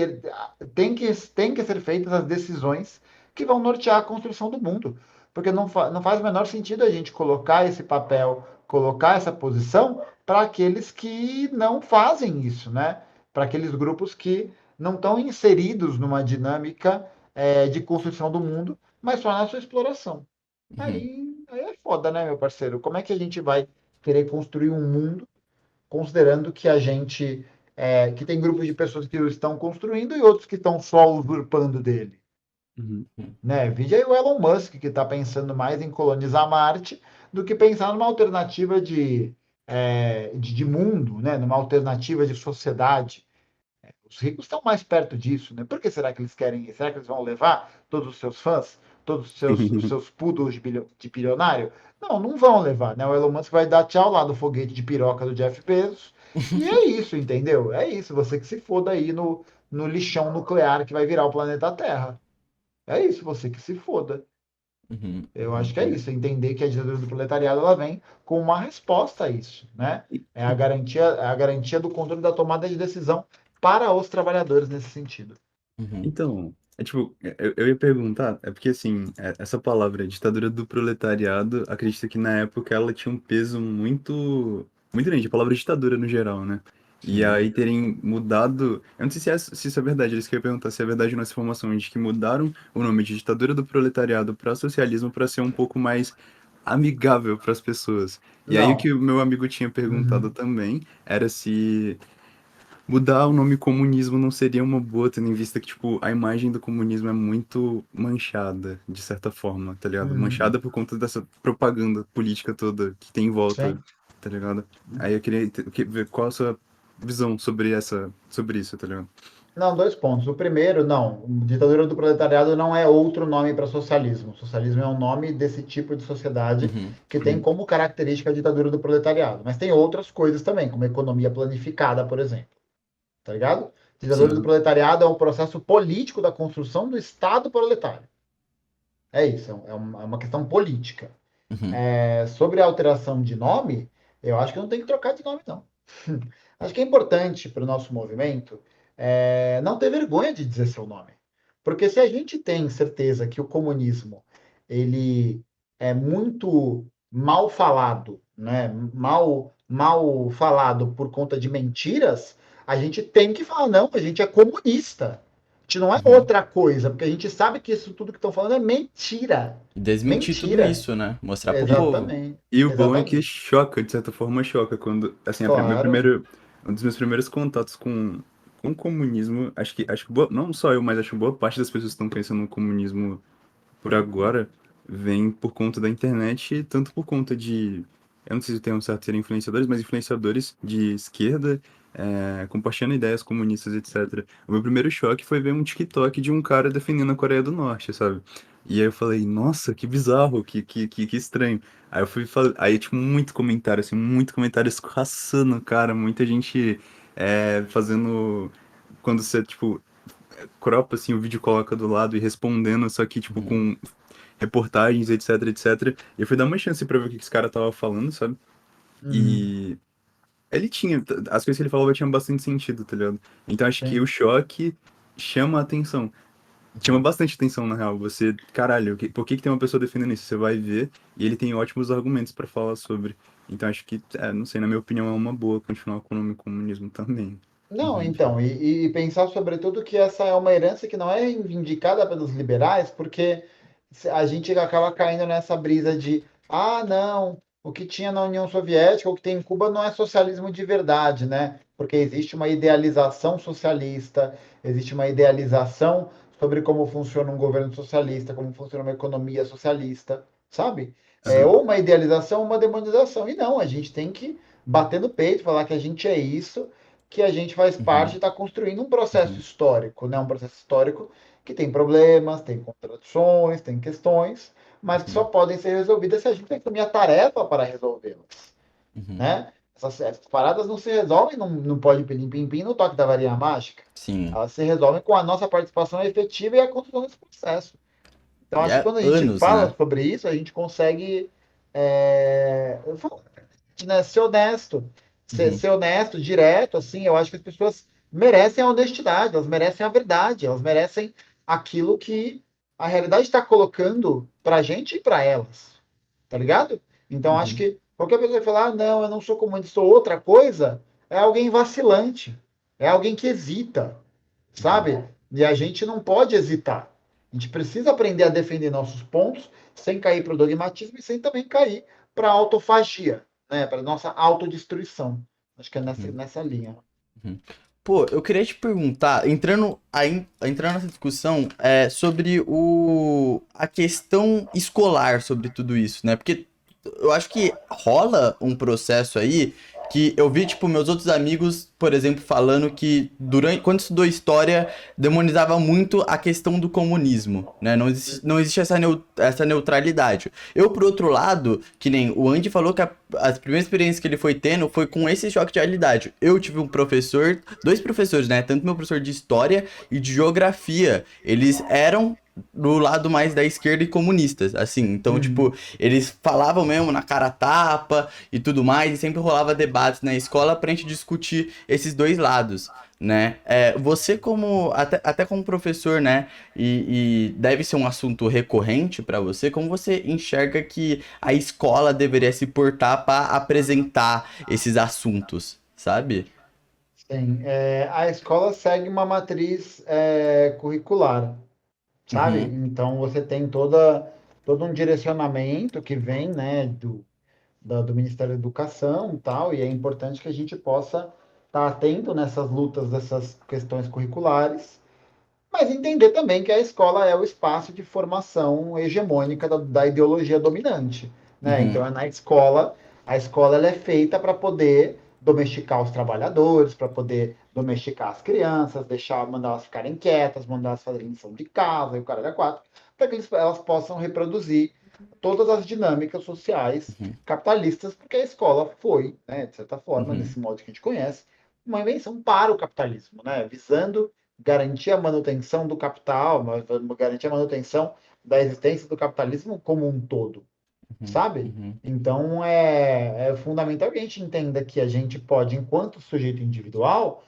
tem que ser feitas as decisões que vão nortear a construção do mundo. Porque não faz o menor sentido a gente colocar esse papel, colocar essa posição para aqueles que não fazem isso, né? Para aqueles grupos que não estão inseridos numa dinâmica de construção do mundo, mas só na sua exploração. Uhum. Aí é foda, né, meu parceiro? Como é que a gente vai querer construir um mundo considerando que que tem grupos de pessoas que o estão construindo e outros que estão só usurpando dele? Uhum. Né? Vide aí o Elon Musk, que está pensando mais em colonizar Marte do que pensar numa alternativa de mundo, né? Numa alternativa de sociedade. Os ricos estão mais perto disso, né? Por que será que eles querem? Será que eles vão levar todos os seus fãs, todos os seus poodles de bilionário? Não, não vão levar, né? O Elon Musk vai dar tchau lá do foguete de piroca do Jeff Bezos. E é isso, entendeu? É isso, você que se foda aí no lixão nuclear que vai virar o planeta Terra. É isso, você que se foda. Uhum. Eu acho que é É. isso, entender que a ditadura do proletariado ela vem com uma resposta a isso, né? E- É a garantia do controle da tomada de decisão para os trabalhadores nesse sentido. Uhum. Então, tipo, eu ia perguntar, é porque assim, essa palavra, ditadura do proletariado, acredito que na época ela tinha um peso muito grande, a palavra ditadura no geral, né? E Sim. aí terem mudado, eu não sei se isso é verdade, eles queriam perguntar se é verdade a nossa informação de que mudaram o nome de ditadura do proletariado para socialismo para ser um pouco mais amigável para as pessoas. E aí o Não. que o meu amigo tinha perguntado Uhum. também era se mudar o nome comunismo não seria uma boa, tendo em vista que, tipo, a imagem do comunismo é muito manchada, de certa forma, tá ligado? Uhum. Manchada por conta dessa propaganda política toda que tem em volta, Sim. tá ligado? Aí eu queria ver qual a sua visão sobre isso, tá ligado? Não, dois pontos. O primeiro, não. Ditadura do proletariado não é outro nome para socialismo. Socialismo é um nome desse tipo de sociedade Uhum. que tem Uhum, como característica a ditadura do proletariado. Mas tem outras coisas também, como economia planificada, por exemplo. Tá ligado? Ditadura do Sim. proletariado é um processo político da construção do Estado proletário. É isso, é uma questão política. Uhum. Sobre a alteração de nome, eu acho que não tem que trocar de nome, não. Acho que é importante para o nosso movimento não ter vergonha de dizer seu nome. Porque se a gente tem certeza que o comunismo ele é muito mal falado, né? Mal falado por conta de mentiras, a gente tem que falar, não, a gente é comunista. A gente não é Uhum. outra coisa, porque a gente sabe que isso tudo que estão falando é mentira. E desmentir tudo Mentira. isso, né? Mostrar pro povo. Exatamente. E o bom é que Exatamente. choca, de certa forma choca, quando, assim, Claro. um dos meus primeiros contatos com o comunismo, acho que não só eu, mas acho que boa parte das pessoas que estão conhecendo o comunismo por agora vem por conta da internet, tanto por conta de, eu não sei se tem um certo ser influenciadores, mas influenciadores de esquerda, compartilhando ideias comunistas, etc. O meu primeiro choque foi ver um TikTok de um cara defendendo a Coreia do Norte, sabe? E aí eu falei, nossa, que bizarro, que estranho. Aí eu fui, aí tipo, muito comentário, assim, muito comentário escorraçando, cara, muita gente fazendo, quando você, tipo, cropa assim o vídeo, coloca do lado e respondendo, só que tipo Uhum. com reportagens, etc, etc. E eu fui dar uma chance pra ver o que esse cara tava falando, sabe? Uhum. E ele tinha, as coisas que ele falava tinham bastante sentido, tá ligado? Então acho que o Sim. choque chama a atenção. Chama bastante atenção, na real. Você, caralho, por que que tem uma pessoa defendendo isso? Você vai ver e ele tem ótimos argumentos pra falar sobre. Então acho que, não sei, na minha opinião, é uma boa continuar com o nome comunismo também. Não, Uhum. então, e pensar sobretudo que essa é uma herança que não é reivindicada pelos liberais, porque a gente acaba caindo nessa brisa de, ah, não, o que tinha na União Soviética, o que tem em Cuba não é socialismo de verdade, né? Porque existe uma idealização socialista, existe uma idealização sobre como funciona um governo socialista, como funciona uma economia socialista, sabe? É Aham. ou uma idealização ou uma demonização. E não, a gente tem que bater no peito, falar que a gente é isso, que a gente faz parte e Uhum. está construindo um processo Uhum. histórico, né? Um processo histórico que tem problemas, tem contradições, tem questões, mas que só Uhum. podem ser resolvidas se a gente assumir a tarefa para resolvê-las, Uhum. né? Essas paradas não se resolvem, não pode pedir pim-pim no toque da varinha mágica. Sim. Elas se resolvem com a nossa participação efetiva e a construção desse processo. Então, E acho que há quando a gente anos, fala né? sobre isso, a gente consegue né, ser honesto. Uhum. Ser honesto, direto, assim, eu acho que as pessoas merecem a honestidade, elas merecem a verdade, elas merecem aquilo que a realidade está colocando pra gente e pra elas, tá ligado? Então, acho Uhum. que qualquer pessoa que falar, ah, não, eu não sou comunista, sou outra coisa, é alguém vacilante, é alguém que hesita, Uhum. sabe? E a gente não pode hesitar. A gente precisa aprender a defender nossos pontos sem cair para o dogmatismo e sem também cair para a autofagia, né? Para a nossa autodestruição. Acho que é Uhum. nessa linha. Uhum. Pô, eu queria te perguntar, entrando nessa discussão, sobre a questão escolar sobre tudo isso, né? Porque eu acho que rola um processo aí que eu vi, tipo, meus outros amigos, por exemplo, falando que quando estudou história, demonizava muito a questão do comunismo, né? Não existe essa neutralidade. Eu, por outro lado, que nem o Andy falou que as primeiras experiências que ele foi tendo foi com esse choque de realidade. Eu tive um professor, dois professores, né? Tanto meu professor de história e de geografia. Eles eram do lado mais da esquerda e comunistas, assim. Então, tipo, Uhum. eles falavam mesmo na cara a tapa e tudo mais, e sempre rolava debates na escola pra gente discutir esses dois lados, né? Você como, até como professor, né, e deve ser um assunto recorrente pra você, como você enxerga que a escola deveria se portar para apresentar esses assuntos, sabe? Sim, a escola segue uma matriz curricular, sabe? Uhum, Então você tem todo um direcionamento que vem, né, do Ministério da Educação e tal, e é importante que a gente possa estar atento nessas lutas dessas questões curriculares, mas entender também que a escola é o espaço de formação hegemônica da ideologia dominante, né? Então uhum, é na escola, a escola ela é feita para poder domesticar os trabalhadores, para poder domesticar as crianças, mandar elas ficarem quietas, mandar elas fazerem lição de casa e o cara é quatro, para que elas possam reproduzir todas as dinâmicas sociais uhum, capitalistas, porque a escola foi, né, de certa forma, uhum, desse modo que a gente conhece, uma invenção para o capitalismo, né? Visando garantir a manutenção do capital, garantir a manutenção da existência do capitalismo como um todo, Uhum, sabe? uhum, Então é fundamental que a gente entenda que a gente pode, enquanto sujeito individual,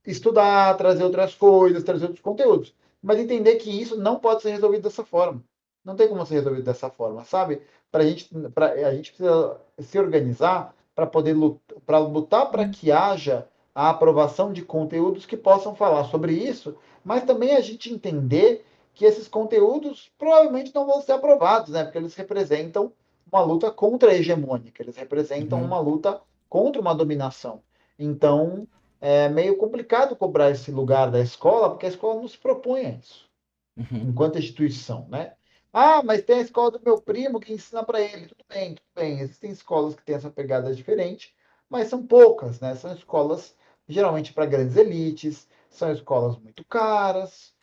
estudar, trazer outras coisas, trazer outros conteúdos. Mas entender que isso não pode ser resolvido dessa forma. Não tem como ser resolvido dessa forma, sabe? A gente precisa se organizar para poder lutar para que haja a aprovação de conteúdos que possam falar sobre isso, mas também a gente entender que esses conteúdos provavelmente não vão ser aprovados, né? Porque eles representam uma luta contra a hegemônica, eles representam uhum, uma luta contra uma dominação. Então, é meio complicado cobrar esse lugar da escola, porque a escola não se propõe a isso, uhum, enquanto instituição, né? Ah, mas tem a escola do meu primo que ensina para ele. Tudo bem, tudo bem. Existem escolas que têm essa pegada diferente, mas são poucas, né? São escolas geralmente para grandes elites, são escolas muito caras.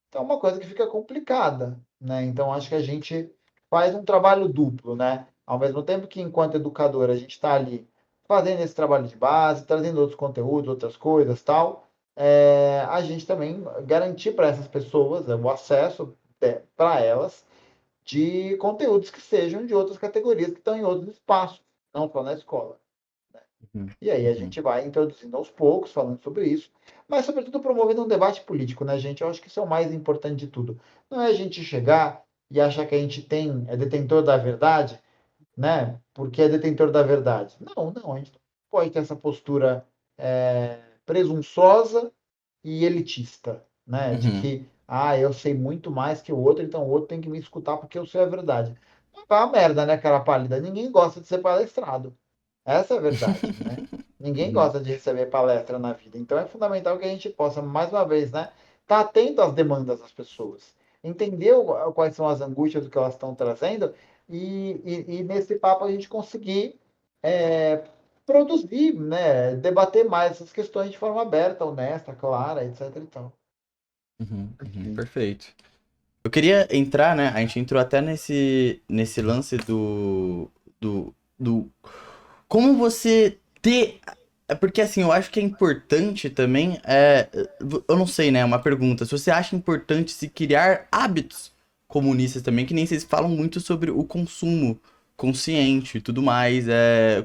Então, é uma coisa que fica complicada, né? Então, acho que a gente faz um trabalho duplo, né? Ao mesmo tempo que, enquanto educador, a gente está ali fazendo esse trabalho de base, trazendo outros conteúdos, outras coisas, tal, a gente também garantir para essas pessoas o acesso para elas de conteúdos que sejam de outras categorias que estão em outros espaços, não só na escola. uhum, E aí a uhum, gente vai introduzindo aos poucos, falando sobre isso, mas sobretudo promovendo um debate político, né, gente? Eu acho que isso é o mais importante de tudo. Não é a gente chegar e achar que a gente é detentor da verdade, né? Porque é detentor da verdade. Não, não, a gente não pode ter essa postura presunçosa e elitista, né? De uhum. que, eu sei muito mais que o outro, então o outro tem que me escutar porque eu sei a verdade. Vai a merda, né, cara pálida? Ninguém gosta de ser palestrado. Essa é a verdade, né? Ninguém Uhum, gosta de receber palestra na vida. Então é fundamental que a gente possa, mais uma vez, né, estar atento às demandas das pessoas, entender quais são as angústias do que elas estão trazendo e nesse papo a gente conseguir é, produzir, né, debater mais essas questões de forma aberta, honesta, clara, etc. e tal. perfeito. Eu queria entrar, né? A gente entrou até nesse lance do como você ter. É porque assim, eu acho que é importante também. Eu não sei, né? É uma pergunta. Se você acha importante se criar hábitos comunistas também, que nem vocês falam muito sobre o consumo consciente e tudo mais.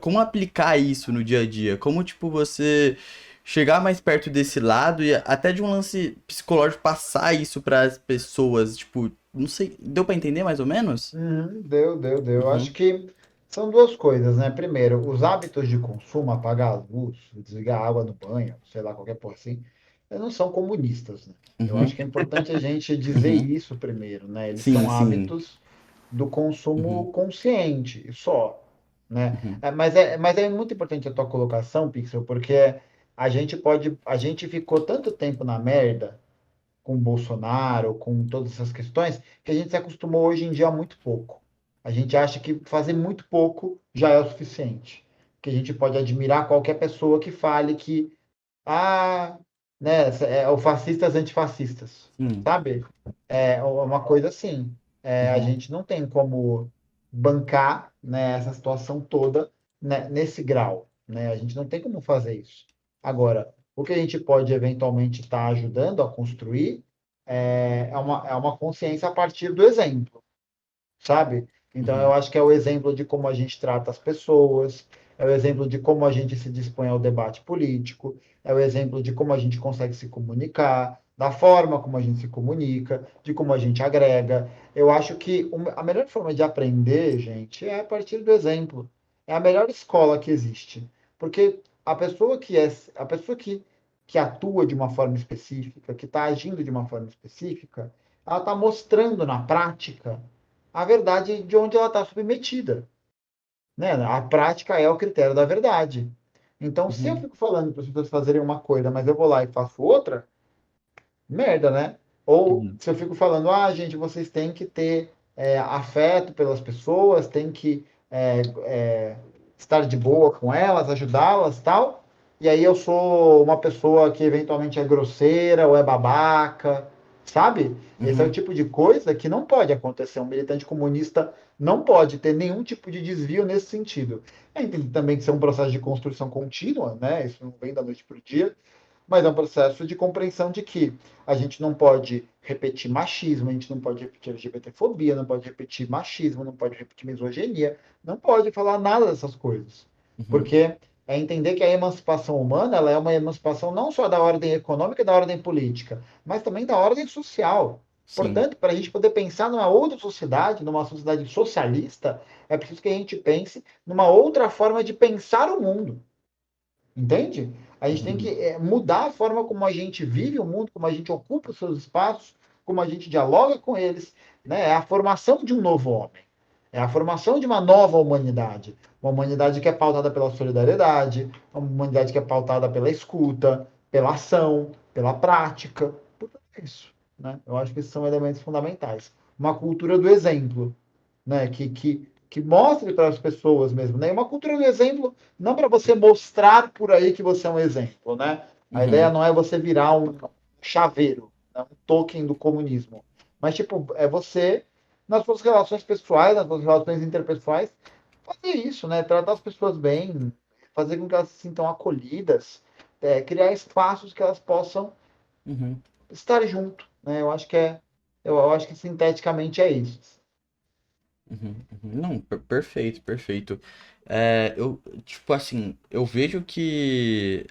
Como aplicar isso no dia a dia? Como, tipo, você chegar mais perto desse lado e até de um lance psicológico passar isso para as pessoas, tipo, não sei, deu para entender mais ou menos? Uhum, deu. Acho Uhum, que são duas coisas, né? Primeiro, os hábitos de consumo, apagar a luz, desligar a água no banho, sei lá, qualquer porra assim, eles não são comunistas, né? Eu uhum, acho que é importante a gente dizer uhum. isso primeiro, né? Eles Sim, são sim. hábitos do Uhum, consumo consciente, só, né? uhum, Mas é muito importante a tua colocação, Pixel, porque a gente ficou tanto tempo na merda com o Bolsonaro, com todas essas questões, que a gente se acostumou hoje em dia a muito pouco. A gente acha que fazer muito pouco já é o suficiente. Que a gente pode admirar qualquer pessoa que fale que, ah, né, é o fascistas antifascistas, sim. sabe? É uma coisa assim. A Uhum, gente não tem como bancar, né, essa situação toda, né, nesse grau, né? A gente não tem como fazer isso. Agora, o que a gente pode eventualmente estar ajudando a construir é uma consciência a partir do exemplo, sabe? Então, eu uhum, acho que é o exemplo de como a gente trata as pessoas, é o exemplo de como a gente se dispõe ao debate político, é o exemplo de como a gente consegue se comunicar, da forma como a gente se comunica, de como a gente agrega. Eu acho que a melhor forma de aprender, gente, é a partir do exemplo. É a melhor escola que existe. Porque a pessoa que atua de uma forma específica, que está agindo de uma forma específica, ela está mostrando na prática a verdade de onde ela está submetida. Né? A prática é o critério da verdade. Então, se eu uhum, fico falando para as pessoas fazerem uma coisa, mas eu vou lá e faço outra, merda, né? Ou uhum, se eu fico falando, gente, vocês têm que ter afeto pelas pessoas, têm que estar de boa com elas, ajudá-las, tal. E aí eu sou uma pessoa que eventualmente é grosseira ou é babaca, sabe? Esse é o Uhum. tipo de coisa que não pode acontecer. Um militante comunista não pode ter nenhum tipo de desvio nesse sentido. Entende também que isso é um processo de construção contínua, né? Isso não vem da noite para o dia, mas é um processo de compreensão de que a gente não pode repetir machismo, a gente não pode repetir LGBTfobia, não pode repetir machismo, não pode repetir misoginia, não pode falar nada dessas coisas. Uhum. Porque é entender que a emancipação humana ela é uma emancipação não só da ordem econômica e da ordem política, mas também da ordem social. Sim. Portanto, para a gente poder pensar numa outra sociedade, numa sociedade socialista, é preciso que a gente pense numa outra forma de pensar o mundo. Entende? A gente tem que Uhum. mudar a forma como a gente vive o mundo, como a gente ocupa os seus espaços, como a gente dialoga com eles. Né? É a formação de um novo homem. É a formação de uma nova humanidade. Uma humanidade que é pautada pela solidariedade, uma humanidade que é pautada pela escuta, pela ação, pela prática. Por tudo isso. Né? Eu acho que esses são elementos fundamentais. Uma cultura do exemplo, né? Que mostre para as pessoas mesmo, né? Uma cultura do exemplo, não para você mostrar por aí que você é um exemplo, né? A ideia Uhum. não é você virar um chaveiro, né? Um token do comunismo, mas tipo é você nas suas relações pessoais, nas suas relações interpessoais, fazer isso, né? Tratar as pessoas bem, fazer com que elas se sintam acolhidas, criar espaços que elas possam Uhum. estar junto, né? Eu acho que sinteticamente é isso. Uhum, uhum. Não, perfeito, perfeito. Eu, tipo assim, eu vejo que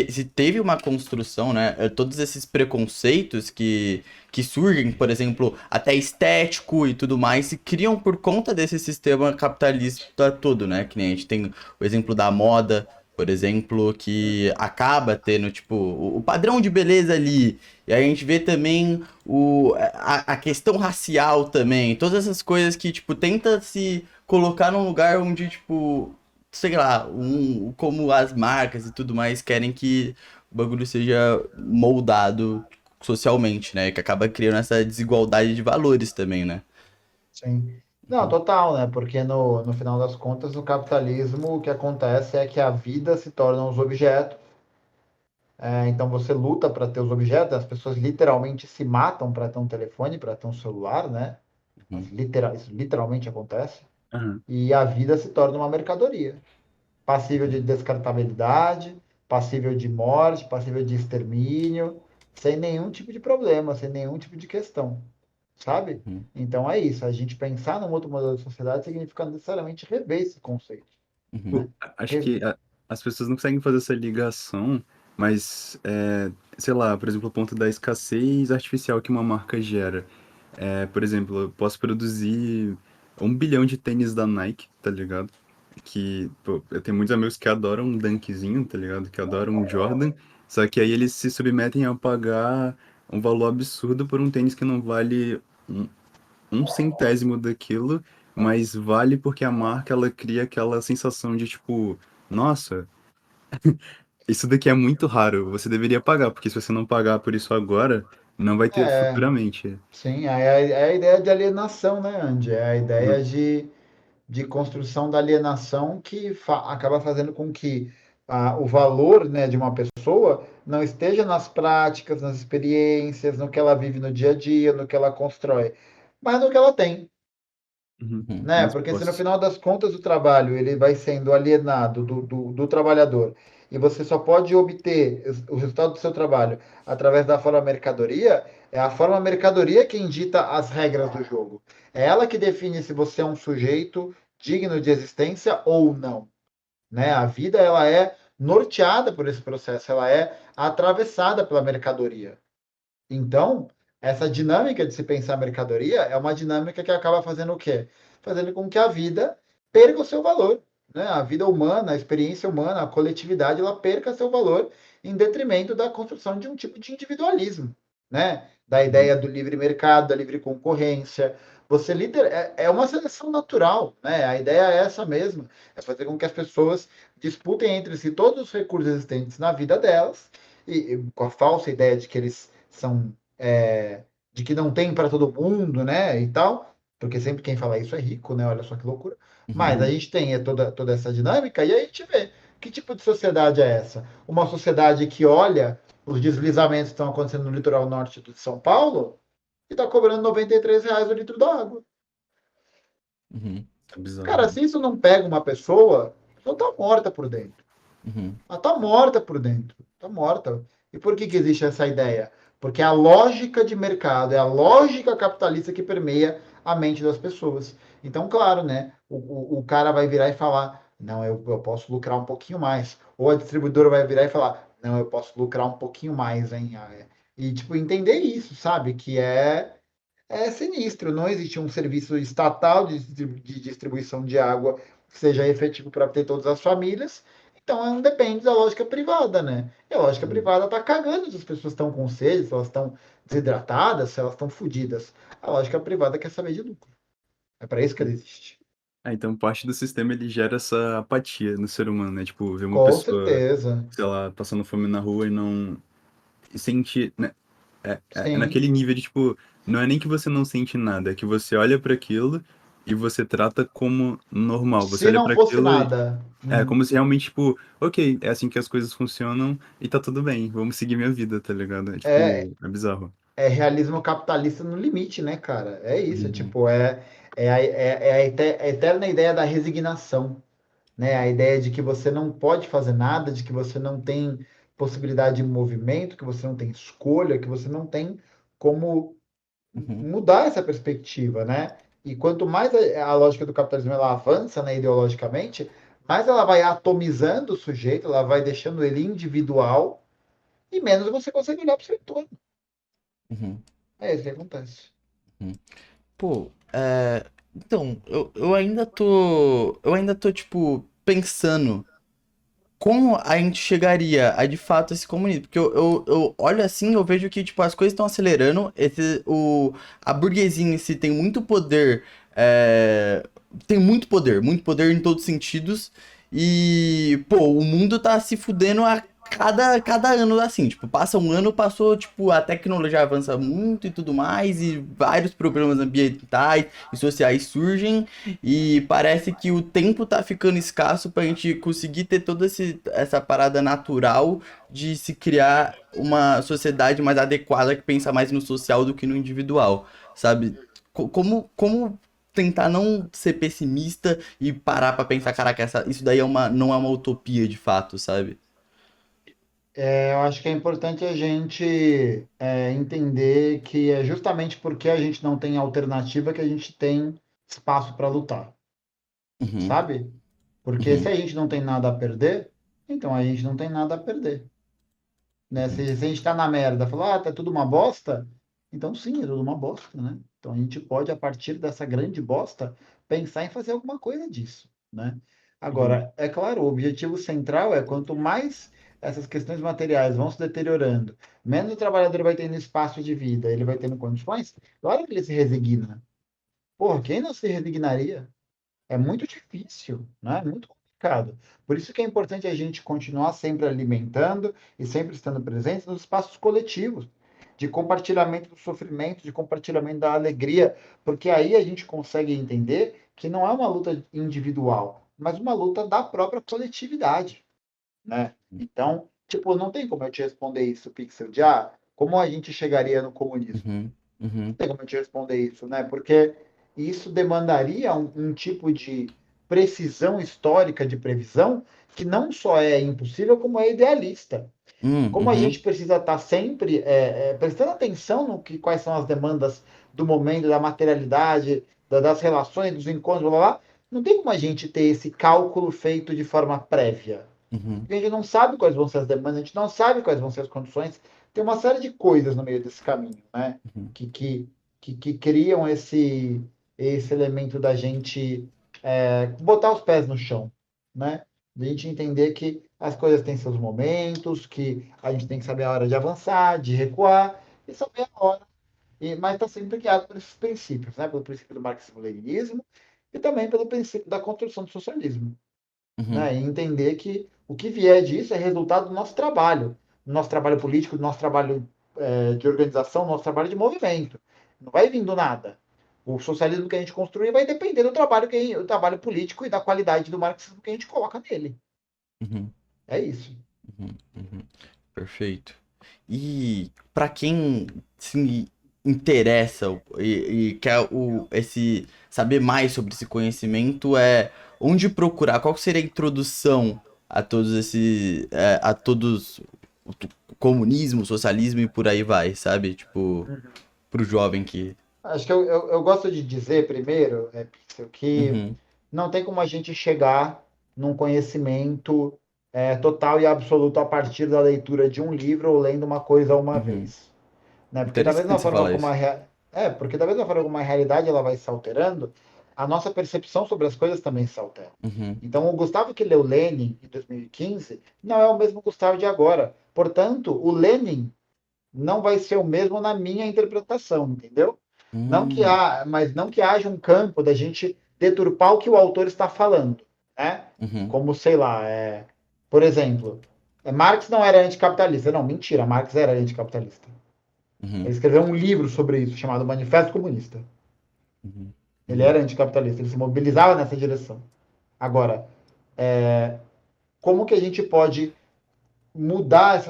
se teve uma construção, né? Todos esses preconceitos que surgem, por exemplo, até estético e tudo mais, se criam por conta desse sistema capitalista todo, né? Que nem a gente tem o exemplo da moda, por exemplo, que acaba tendo, tipo, o padrão de beleza ali. E aí a gente vê também a questão racial também, todas essas coisas que, tipo, tenta se colocar num lugar onde, tipo, sei lá, como as marcas e tudo mais querem que o bagulho seja moldado socialmente, né? Que acaba criando essa desigualdade de valores também, né? Sim. Não, total, né? Porque no final das contas, no capitalismo, o que acontece é que a vida se torna os objetos. Então você luta para ter os objetos, as pessoas literalmente se matam para ter um telefone, para ter um celular, né? Uhum, Isso literalmente acontece. Aham. E a vida se torna uma mercadoria, passível de descartabilidade, passível de morte, passível de extermínio, sem nenhum tipo de problema, sem nenhum tipo de questão, sabe? uhum, Então é isso, a gente pensar num outro modelo de sociedade significa necessariamente rever esse conceito, uhum, né? Pô, acho Re- que as pessoas não conseguem fazer essa ligação, mas, sei lá, por exemplo, o ponto da escassez artificial que uma marca gera. Por exemplo, eu posso produzir 1 bilhão de tênis da Nike, tá ligado? Que, pô, eu tenho muitos amigos que adoram um Dunkzinho, tá ligado? Que adoram um Jordan, só que aí eles se submetem a pagar um valor absurdo por um tênis que não vale um, um centésimo daquilo, mas vale porque a marca ela cria aquela sensação de tipo, nossa, isso daqui é muito raro, você deveria pagar, porque se você não pagar por isso agora, não vai ter É, futuramente. sim, é a ideia de alienação, né, Andy? É a ideia Uhum, de construção da alienação que acaba fazendo com que o valor, né, de uma pessoa não esteja nas práticas, nas experiências, no que ela vive no dia a dia, no que ela constrói, mas no que ela tem. uhum. uhum, Né? Nas Porque se no posses. final das contas o trabalho ele vai sendo alienado do trabalhador e você só pode obter o resultado do seu trabalho através da forma mercadoria, é a forma mercadoria quem dita as regras do jogo. É ela que define se você é um sujeito digno de existência ou não. Né? A vida ela é norteada por esse processo, ela é atravessada pela mercadoria. Então, essa dinâmica de se pensar mercadoria é uma dinâmica que acaba fazendo o quê? Fazendo com que a vida perca o seu valor. Né? A vida humana, a experiência humana, a coletividade, ela perca seu valor em detrimento da construção de um tipo de individualismo. Né? Da Uhum, ideia do livre mercado, da livre concorrência. É uma seleção natural. Né? A ideia é essa mesma. É fazer com que as pessoas disputem entre si todos os recursos existentes na vida delas, e com a falsa ideia de que eles são de que não tem para todo mundo, né, e tal, porque sempre quem fala isso é rico, né? Olha só que loucura. Mas uhum, a uhum, gente tem toda essa dinâmica e aí a gente vê que tipo de sociedade é essa? Uma sociedade que olha os deslizamentos estão acontecendo no litoral norte de São Paulo e está cobrando R$ 93 o litro da água. Uhum. É bizarro, Cara, né? se isso não pega uma pessoa, a pessoa está morta por dentro. Uhum. Ela está morta por dentro. Está morta. E por que existe essa ideia? Porque é a lógica de mercado, é a lógica capitalista que permeia a mente das pessoas. Então, claro, né? O cara vai virar e falar: não, eu posso lucrar um pouquinho mais. Ou a distribuidora vai virar e falar: não, eu posso lucrar um pouquinho mais, hein? E, tipo, entender isso, sabe? Que é sinistro. Não existe um serviço estatal de distribuição de água que seja efetivo para ter todas as famílias. Então, depende da lógica privada, né? E a lógica Hum. privada está cagando se as pessoas estão com sede, se elas estão desidratadas, se elas estão fodidas. A lógica privada quer saber de lucro. É para isso que ela existe. Ah, então parte do sistema ele gera essa apatia no ser humano, né? Tipo, ver uma Com pessoa, certeza. sei lá, passando fome na rua e não e sente, né? É Sim. naquele nível de, tipo, não é nem que você não sente nada, é que você olha pra aquilo e você trata como normal. Você Se olha não pra fosse aquilo e nada. é como se realmente, tipo, ok, é assim que as coisas funcionam e tá tudo bem, vamos seguir minha vida, tá ligado? É, É, tipo, é bizarro. é realismo capitalista no limite, né, cara? É isso, Uhum, tipo, é a eterna ideia da resignação, né? A ideia de que você não pode fazer nada, de que você não tem possibilidade de movimento, que você não tem escolha, que você não tem como Uhum. mudar essa perspectiva, né? E quanto mais a lógica do capitalismo ela avança, né, ideologicamente, mais ela vai atomizando o sujeito, ela vai deixando ele individual e menos você consegue olhar para o seu entorno. Uhum. É isso que acontece. Uhum. Pô, então, eu ainda tô, tipo, pensando como a gente chegaria a de fato esse comunismo? Porque eu olho assim, eu vejo que tipo, as coisas estão acelerando, a burguesia em si tem muito poder, muito poder em todos os sentidos, e, pô, o mundo tá se fudendo a cada ano assim, tipo, passa um ano, passou, tipo, a tecnologia avança muito e tudo mais, e vários problemas ambientais e sociais surgem, e parece que o tempo tá ficando escasso pra gente conseguir ter toda essa parada natural de se criar uma sociedade mais adequada que pensa mais no social do que no individual, sabe? Como tentar não ser pessimista e parar pra pensar, caraca, isso daí não é uma utopia de fato, sabe? Eu acho que é importante a gente entender que é justamente porque a gente não tem alternativa que a gente tem espaço para lutar, Uhum, sabe? Porque se uhum, a gente não tem nada a perder, então a gente não tem nada a perder, né? uhum, Se a gente está na merda, falar, tá tudo uma bosta, então sim, é tudo uma bosta, né? Então a gente pode, a partir dessa grande bosta, pensar em fazer alguma coisa disso, né? uhum, Agora, é claro, o objetivo central é quanto mais essas questões materiais vão se deteriorando, menos o trabalhador vai tendo espaço de vida, ele vai tendo condições, claro que ele se resigna. Porra, quem não se resignaria? É muito difícil, né? É muito complicado. Por isso que é importante a gente continuar sempre alimentando e sempre estando presente nos espaços coletivos, de compartilhamento do sofrimento, de compartilhamento da alegria, porque aí a gente consegue entender que não é uma luta individual, mas uma luta da própria coletividade, né? Então, tipo, não tem como eu te responder isso, Pixel, de como a gente chegaria no comunismo? uhum, uhum, Tem como eu te responder isso, né? Porque isso demandaria um tipo de precisão histórica de previsão que não só é impossível, como é idealista. Como a gente uhum, precisa estar sempre prestando atenção no que, quais são as demandas do momento, da materialidade, das relações, dos encontros, blá, blá, blá, não tem como a gente ter esse cálculo feito de forma prévia. uhum, Porque a gente não sabe quais vão ser as demandas, a gente não sabe quais vão ser as condições. Tem uma série de coisas no meio desse caminho, né? uhum, Que, que, que criam esse elemento da gente botar os pés no chão, né? Da gente entender que as coisas têm seus momentos, que a gente tem que saber a hora de avançar, de recuar, e saber a hora. Mas está sempre guiado por esses princípios, né? Pelo princípio do marxismo-leninismo e também pelo princípio da construção do socialismo, uhum, né? E entender que o que vier disso é resultado do nosso trabalho político, do nosso trabalho de organização, do nosso trabalho de movimento. Não vai vir do nada. O socialismo que a gente construir vai depender do trabalho político e da qualidade do marxismo que a gente coloca nele. uhum, É isso. uhum, uhum. Perfeito. E para quem se interessa e quer esse saber mais sobre esse conhecimento, onde procurar? Qual seria a introdução a todos a todos o comunismo, socialismo e por aí vai, sabe? Tipo, pro jovem que. Acho que eu gosto de dizer primeiro, Pixel, que Uhum, não tem como a gente chegar num conhecimento total e absoluto a partir da leitura de um livro ou lendo uma coisa uma uhum. vez, né? Porque da mesma Interessante você forma falar como isso. porque da mesma forma como a realidade ela vai se alterando, a nossa percepção sobre as coisas também se altera. Uhum, Então, o Gustavo que leu Lenin em 2015 não é o mesmo Gustavo de agora. Portanto, o Lenin não vai ser o mesmo na minha interpretação, entendeu? hum, Mas não que haja um campo da gente deturpar o que o autor está falando, né? uhum, Como, sei lá, por exemplo, Marx não era anticapitalista. Não, mentira, Marx era anticapitalista. Ele uhum, escreveu um livro sobre isso, chamado Manifesto Comunista. uhum, Ele uhum, era anticapitalista, ele se mobilizava nessa direção. Agora, como que a gente pode mudar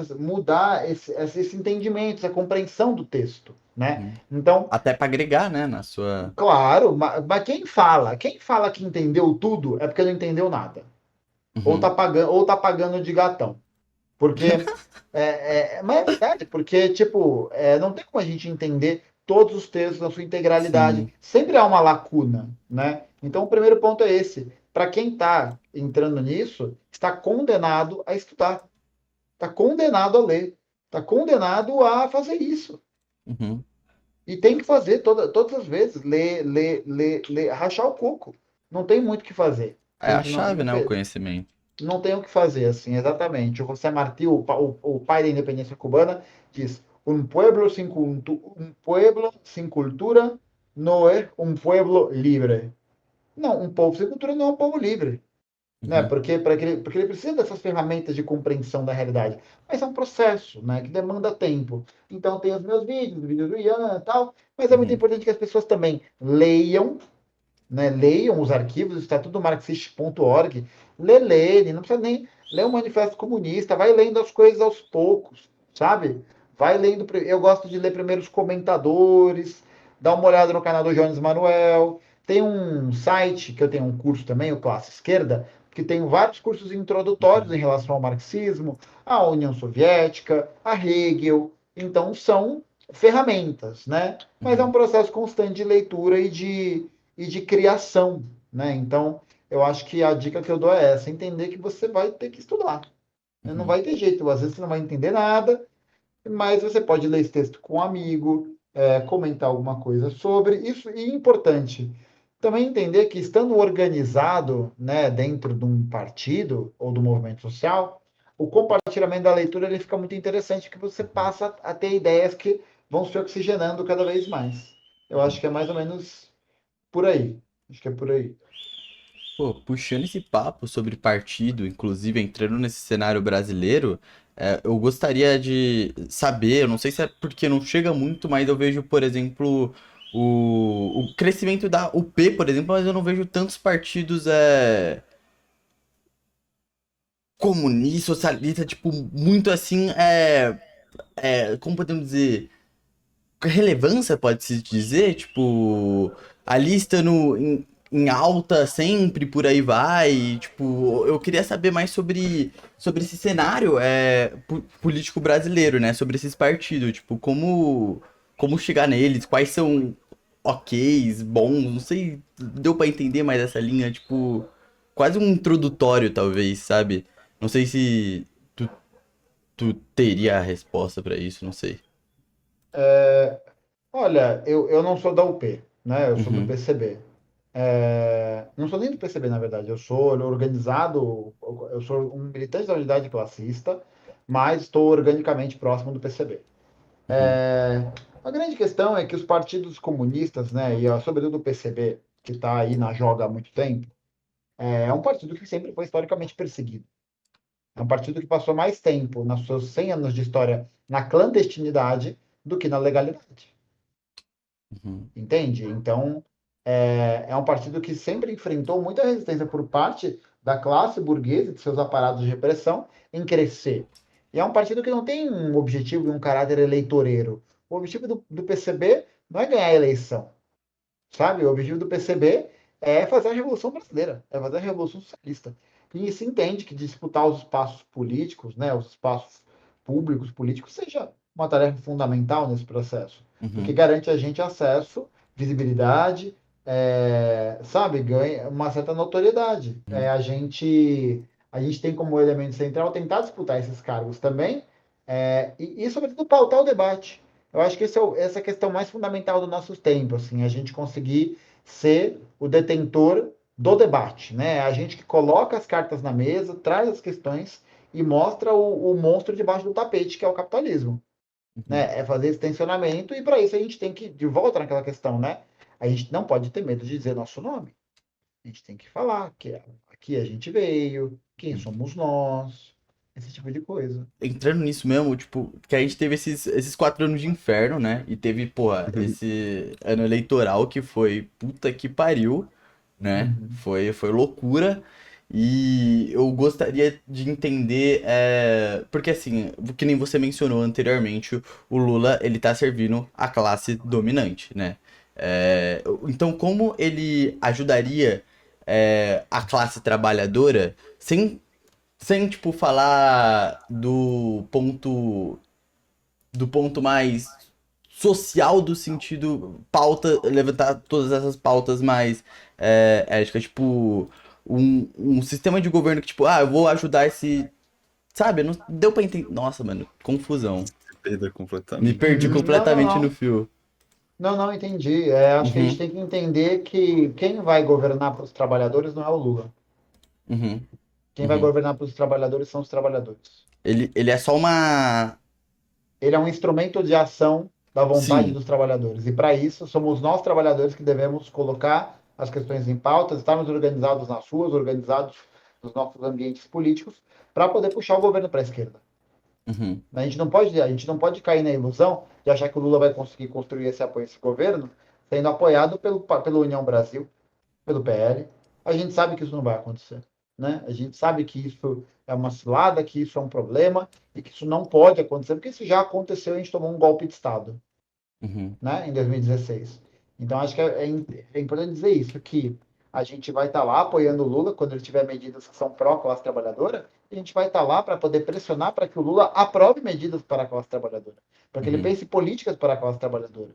esse entendimento, essa compreensão do texto, né? uhum. Então, Até para agregar, né, na sua. claro, mas quem fala que entendeu tudo é porque não entendeu nada. Uhum, Ou tá pagando de gatão. Porque, mas é verdade, porque, tipo, não tem como a gente entender todos os textos na sua integralidade. sim. Sempre há uma lacuna, né? Então, o primeiro ponto é esse. Para quem está entrando nisso, está condenado a estudar, está condenado a ler, está condenado a fazer isso. Uhum. E tem que fazer todas as vezes, ler, rachar o coco. Não tem muito o que fazer. É a Tem, não, chave, né, o conhecimento. não tem o que fazer, assim, exatamente. O José Martí, o pai da independência cubana, diz: um pueblo sin cultura não é um pueblo livre. Não, um povo sem cultura não é um povo livre. Né? Uhum, Porque ele precisa dessas ferramentas de compreensão da realidade. Mas é um processo, né, que demanda tempo. Então tem os meus vídeos, o vídeo do Ian e tal, mas é muito uhum, importante que as pessoas também leiam, né, leiam os arquivos, está tudo marxist.org, lê Lenin, não precisa nem ler o Manifesto Comunista, vai lendo as coisas aos poucos, sabe? Vai lendo, eu gosto de ler primeiro os comentadores, dá uma olhada no canal do Jones Manuel, tem um site que eu tenho um curso também, o Classe Esquerda, que tem vários cursos introdutórios uhum, em relação ao marxismo, à União Soviética, a Hegel, então são ferramentas, né? Mas é um uhum, processo constante de leitura e de criação, né? Então, eu acho que a dica que eu dou é essa, entender que você vai ter que estudar. Né? Não uhum, vai ter jeito, às vezes você não vai entender nada, mas você pode ler esse texto com um amigo, comentar alguma coisa sobre isso. E importante, também entender que estando organizado, né, dentro de um partido ou do movimento social, o compartilhamento da leitura ele fica muito interessante, que você uhum, passa a ter ideias que vão se oxigenando cada vez mais. Eu acho uhum. que é mais ou menos por aí. Acho que é por aí. Pô, puxando esse papo sobre partido, inclusive entrando nesse cenário brasileiro, eu gostaria de saber, eu não sei se é porque não chega muito, mas eu vejo, por exemplo, o crescimento da UP, por exemplo, mas eu não vejo tantos partidos comunistas, socialistas, tipo, muito assim, como podemos dizer, relevância, pode-se dizer, tipo, a lista em alta sempre, por aí vai, tipo, eu queria saber mais sobre esse cenário político brasileiro, né, sobre esses partidos, tipo, como chegar neles, quais são OKs, bons, não sei, deu pra entender mais essa linha, tipo, quase um introdutório, talvez, sabe? Não sei se tu teria a resposta pra isso, não sei. Olha, eu não sou da UP, né? Eu sou do Uhum, PCB. Não sou nem do PCB, na verdade. Eu sou organizado, eu sou um militante da unidade classista, mas estou organicamente próximo do PCB. uhum, A grande questão é que os partidos comunistas, né, e sobretudo o PCB, que está aí na joga há muito tempo, é um partido que sempre foi historicamente perseguido. É um partido que passou mais tempo, nos seus 100 anos de história, na clandestinidade do que na legalidade. uhum. Entende? Então, é um partido que sempre enfrentou muita resistência por parte da classe burguesa e de seus aparatos de repressão em crescer. E é um partido que não tem um objetivo e um caráter eleitoreiro. O objetivo do PCB não é ganhar a eleição, sabe? O objetivo do PCB é fazer a Revolução Brasileira, é fazer a Revolução Socialista. E se entende que disputar os espaços políticos, né, os espaços públicos políticos, seja uma tarefa fundamental nesse processo, porque Uhum. garante a gente acesso, visibilidade, sabe, ganha uma certa notoriedade. Uhum. A gente tem como elemento central tentar disputar esses cargos também, e sobretudo pautar o debate. Eu acho que essa é a questão mais fundamental do nosso tempo, assim, a gente conseguir ser o detentor do debate, né? A gente que coloca as cartas na mesa, traz as questões e mostra o monstro debaixo do tapete, que é o capitalismo, Uhum. né? É fazer esse tensionamento e para isso a gente tem que, de volta naquela questão, né? A gente não pode ter medo de dizer nosso nome. A gente tem que falar que aqui a gente veio, quem somos nós, esse tipo de coisa. Entrando nisso mesmo, tipo, que a gente teve esses 4 anos de inferno, né? E teve, porra, esse ano eleitoral que foi puta que pariu, né? Uhum. Foi loucura. E eu gostaria de entender, porque assim, que nem você mencionou anteriormente, o Lula, ele tá servindo a classe dominante, né? Então, como ele ajudaria, a classe trabalhadora sem, tipo, falar do ponto mais social do sentido pauta, levantar todas essas pautas mais éticas, tipo, um sistema de governo que, tipo, eu vou ajudar esse, sabe, não deu pra entender, nossa, mano, confusão, Se perder me completamente. perdi Uhum. Não, não, completamente no não. fio. Não, não entendi. Acho que a gente Uhum, tem que entender que quem vai governar para os trabalhadores não é o Lula. uhum, Quem vai uhum. governar para os trabalhadores são os trabalhadores. Ele é só uma, Ele é um instrumento de ação da vontade sim, dos trabalhadores. E para isso, somos nós, trabalhadores, que devemos colocar as questões em pauta, estarmos organizados nas ruas, organizados nos nossos ambientes políticos, para poder puxar o governo para a esquerda. uhum, A gente não pode cair na ilusão de achar que o Lula vai conseguir construir esse apoio a esse governo sendo apoiado pela União Brasil, pelo PL. A gente sabe que isso não vai acontecer, né? A gente sabe que isso é uma cilada, que isso é um problema e que isso não pode acontecer, porque isso já aconteceu e a gente tomou um golpe de Estado, uhum, né, em 2016. Então, acho que é importante dizer isso, que a gente vai estar lá apoiando o Lula quando ele tiver medidas que são pró-classe trabalhadora, e a gente vai estar lá para poder pressionar para que o Lula aprove medidas para a classe trabalhadora, para que ele uhum, pense políticas para a classe trabalhadora.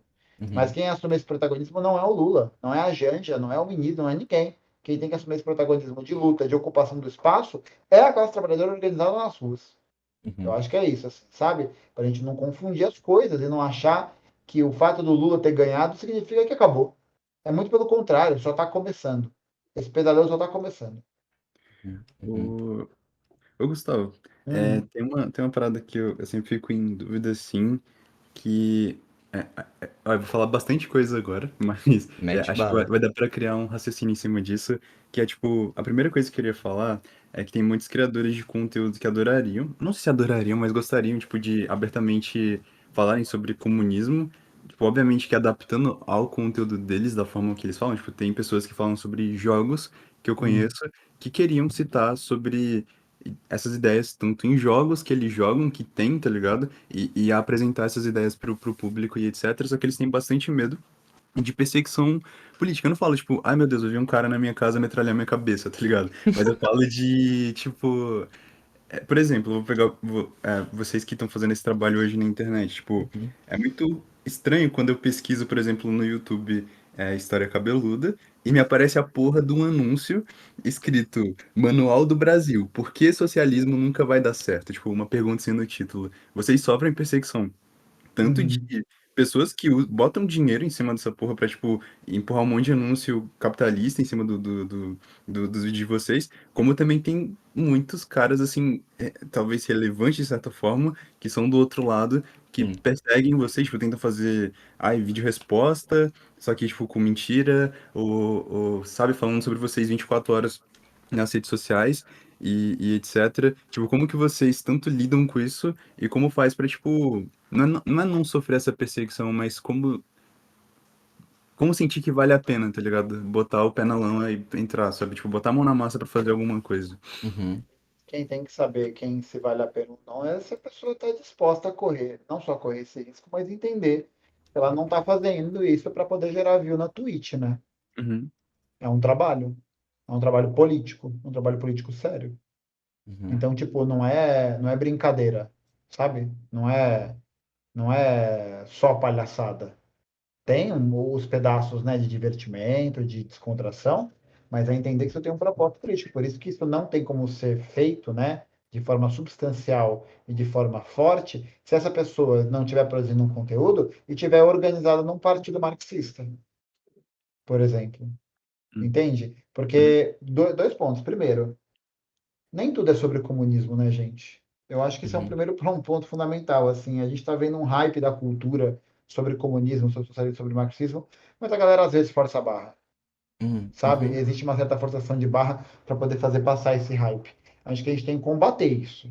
Mas uhum, quem assume esse protagonismo não é o Lula, não é a Janja, não é o ministro, não é ninguém. Quem tem que assumir esse protagonismo de luta, de ocupação do espaço, é a classe trabalhadora organizada nas ruas. Eu uhum, acho que é isso, assim, sabe? Para a gente não confundir as coisas e não achar que o fato do Lula ter ganhado significa que acabou. É muito pelo contrário, só está começando. Esse pesadelo só está começando. uhum, O, Ô, Gustavo, Uhum, tem uma parada que eu sempre fico em dúvida, assim, que... eu vou falar bastante coisa agora, mas mete acho que vai, bala. vai dar pra criar um raciocínio em cima disso, que é, tipo, a primeira coisa que eu queria falar é que tem muitos criadores de conteúdo que adorariam, não sei se adorariam, mas gostariam, tipo, de abertamente falarem sobre comunismo, tipo, obviamente que adaptando ao conteúdo deles, da forma que eles falam, tipo, tem pessoas que falam sobre jogos que eu uhum, conheço, que queriam citar sobre essas ideias, tanto em jogos que eles jogam, que tem, tá ligado? E apresentar essas ideias pro público e etc. Só que eles têm bastante medo de perseguição política. Eu não falo, tipo, ai meu Deus, eu vi um cara na minha casa metralhar minha cabeça, tá ligado? Mas eu falo de, tipo. Por exemplo, eu vou pegar vocês que estão fazendo esse trabalho hoje na internet. Tipo, Uhum, é muito estranho quando eu pesquiso, por exemplo, no YouTube, História Cabeluda, e me aparece a porra de um anúncio escrito Manual do Brasil. Por que socialismo nunca vai dar certo? Tipo, uma pergunta assim no título. Vocês sofrem perseguição tanto uhum, de pessoas que botam dinheiro em cima dessa porra pra, tipo, empurrar um monte de anúncio capitalista em cima dos vídeos de vocês, como também tem muitos caras, assim, talvez relevantes de certa forma, que são do outro lado, que sim. perseguem vocês, tipo, tentam fazer, vídeo resposta, só que, tipo, com mentira, ou sabe, falando sobre vocês 24 horas nas redes sociais e etc. Tipo, como que vocês tanto lidam com isso e como faz pra, tipo, não é não sofrer essa perseguição, mas como sentir que vale a pena, tá ligado? Botar o pé na lama e entrar, sabe? Tipo, botar a mão na massa pra fazer alguma coisa. Uhum. Quem tem que saber quem se vale a pena ou não é se a pessoa está disposta a correr, não só correr esse risco, mas entender que ela não está fazendo isso para poder gerar view na Twitch, né? Uhum. É um trabalho político sério. Uhum. Então, tipo, não é brincadeira, sabe? Não é só palhaçada. Tem os pedaços, né, de divertimento, de descontração, mas é entender que isso tem um propósito político. Por isso que isso não tem como ser feito, né, de forma substancial e de forma forte, se essa pessoa não estiver produzindo um conteúdo e estiver organizada num partido marxista, por exemplo. Uhum. Entende? Uhum. Porque dois pontos. Primeiro, nem tudo é sobre comunismo, né, gente? Eu acho que isso é um Uhum. primeiro um ponto fundamental. Assim, a gente está vendo um hype da cultura sobre comunismo, sobre socialismo, sobre marxismo, mas a galera às vezes força a barra, Uhum. sabe? Uhum. Existe uma certa forçação de barra para poder fazer passar esse hype. Acho que a gente tem que combater isso.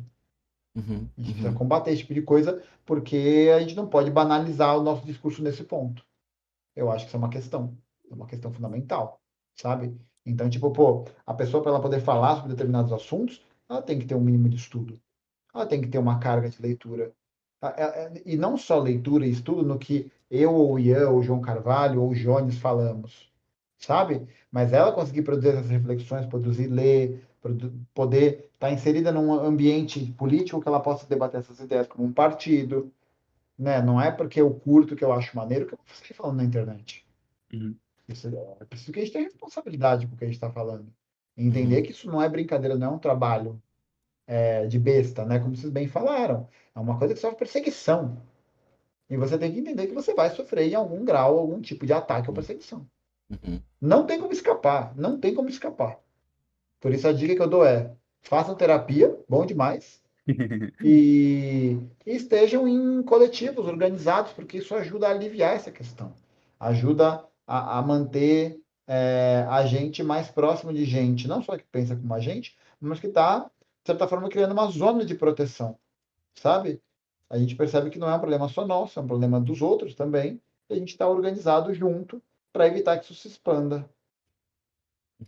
Uhum. A gente precisa Uhum. combater esse tipo de coisa, porque a gente não pode banalizar o nosso discurso nesse ponto. Eu acho que isso é uma questão fundamental, sabe? Então, tipo, pô, a pessoa para ela poder falar sobre determinados assuntos, ela tem que ter um mínimo de estudo, ela tem que ter uma carga de leitura. E não só leitura e estudo no que eu ou o Ian, ou o João Carvalho, ou o Jones falamos, sabe? Mas ela conseguir produzir essas reflexões, produzir, ler, poder estar inserida num ambiente político que ela possa debater essas ideias como um partido, né? Não é porque eu curto que eu acho maneiro que eu vou sair falando na internet. Uhum. Isso, é preciso que a gente tenha responsabilidade com o que a gente está falando. E entender Uhum. que isso não é brincadeira, não é um trabalho de besta, né? Como vocês bem falaram. É uma coisa que sofre perseguição. E você tem que entender que você vai sofrer em algum grau, algum tipo de ataque ou Uhum. perseguição. Uhum. Não tem como escapar, não tem como escapar. Por isso a dica que eu dou é: façam terapia, bom demais, e estejam em coletivos organizados, porque isso ajuda a aliviar essa questão, ajuda a manter a gente mais próximo de gente, não só que pensa como a gente, mas que está, de certa forma, criando uma zona de proteção, sabe? A gente percebe que não é um problema só nosso, é um problema dos outros também, e a gente está organizado junto para evitar que isso se expanda.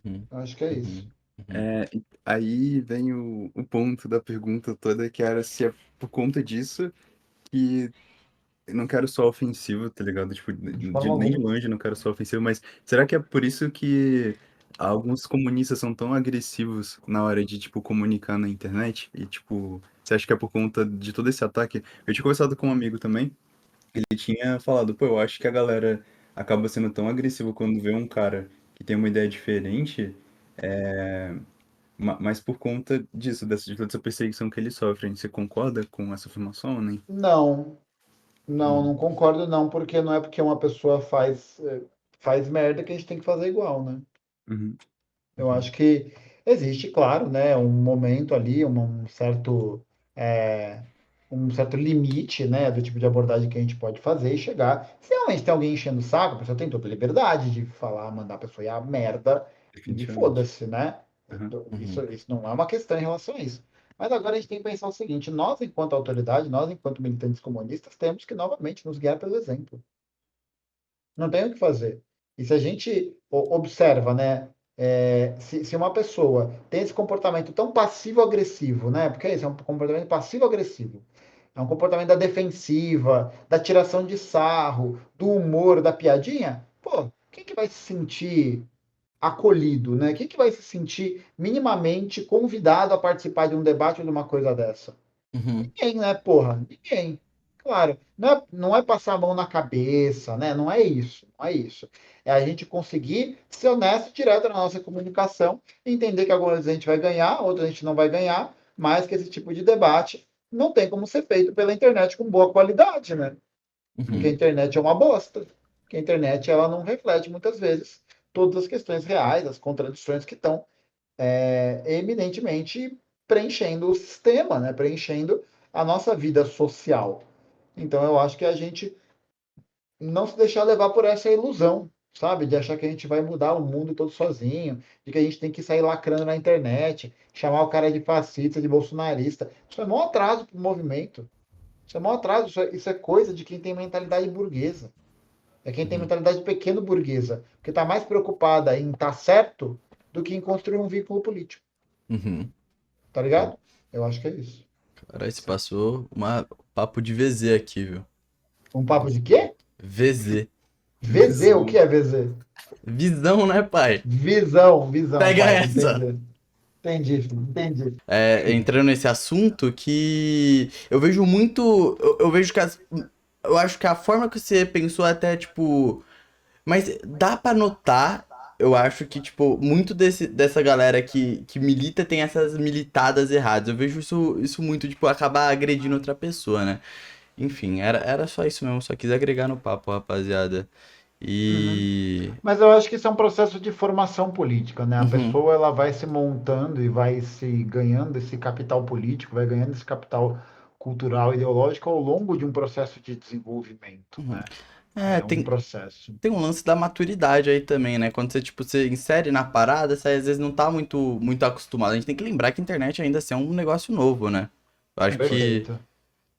Uhum. Eu acho que é isso. Uhum. Uhum. É, aí vem o ponto da pergunta toda, que era se é por conta disso que eu não quero soar ofensivo, tá ligado? Tipo, De forma nem de alguma. longe não quero soar ofensivo, mas será que é por isso que alguns comunistas são tão agressivos na hora de, tipo, comunicar na internet? E, tipo, você acha que é por conta de todo esse ataque? Eu tinha conversado com um amigo também, ele tinha falado, pô, eu acho que a galera acaba sendo tão agressiva quando vê um cara que tem uma ideia diferente, mas por conta disso, de toda essa perseguição que eles sofrem. Você concorda com essa afirmação, né? Não, não Uhum. concordo não, porque não é porque uma pessoa faz merda que a gente tem que fazer igual, né? Uhum, Eu acho que existe, claro, né, um momento ali, é, um certo limite, né, do tipo de abordagem que a gente pode fazer e chegar. Se realmente tem alguém enchendo o saco, a pessoa tem toda a liberdade de falar, mandar a pessoa ir a merda e definitivamente. foda-se, né? Uhum, Isso, Uhum. isso não é uma questão em relação a isso. Mas agora a gente tem que pensar o seguinte: nós, enquanto autoridade, nós, enquanto militantes comunistas, temos que novamente nos guiar pelo exemplo. Não tem o que fazer. E se a gente observa, né, se uma pessoa tem esse comportamento tão passivo-agressivo, né, porque é isso, é um comportamento passivo-agressivo, é um comportamento da defensiva, da tiração de sarro, do humor, da piadinha, pô, quem que vai se sentir acolhido, né? Quem que vai se sentir minimamente convidado a participar de um debate ou de uma coisa dessa? Uhum. Ninguém, né, porra? Ninguém. Claro, não é passar a mão na cabeça, né? Não é isso, não é isso. É a gente conseguir ser honesto e direto na nossa comunicação, entender que algumas vezes a gente vai ganhar, outras a gente não vai ganhar, mas que esse tipo de debate não tem como ser feito pela internet com boa qualidade, né? Porque a Uhum. internet é uma bosta. Porque a internet ela não reflete muitas vezes todas as questões reais, as contradições que estão eminentemente preenchendo o sistema, né? Preenchendo a nossa vida social. Então eu acho que a gente não se deixar levar por essa ilusão, sabe? De achar que a gente vai mudar o mundo todo sozinho, de que a gente tem que sair lacrando na internet, chamar o cara de fascista, de bolsonarista. Isso é maior atraso para o movimento. Isso é maior atraso, isso é coisa de quem tem mentalidade burguesa. É quem tem Uhum. mentalidade pequeno burguesa, que está mais preocupada em estar certo do que em construir um vínculo político. Uhum. tá ligado? Eu acho que é isso. Caralho, você passou uma papo de VZ aqui, viu? Um papo de quê? VZ. VZ, o que é VZ? Visão, né, pai? Visão, Pega pai, essa. entendi. Entendi, filho, entendi. Entrando nesse assunto que eu vejo muito. Eu vejo que eu acho que a forma que você pensou até, tipo. Mas dá pra notar, eu acho que, tipo, muito dessa galera que milita tem essas militadas erradas. Eu vejo isso muito, tipo, acabar agredindo outra pessoa, né? Enfim, era só isso mesmo, só quis agregar no papo, rapaziada. Uhum. E. Mas eu acho que isso é um processo de formação política, né? A Uhum, pessoa ela vai se montando e vai se ganhando esse capital político, vai ganhando esse capital cultural, ideológico ao longo de um processo de desenvolvimento, uhum. né? É, É um tem, processo. tem um lance da maturidade aí também, né? Quando você, tipo, você insere na parada, você às vezes não tá muito acostumado. A gente tem que lembrar que a internet ainda assim é um negócio novo, né? Eu acho que. Perfeito.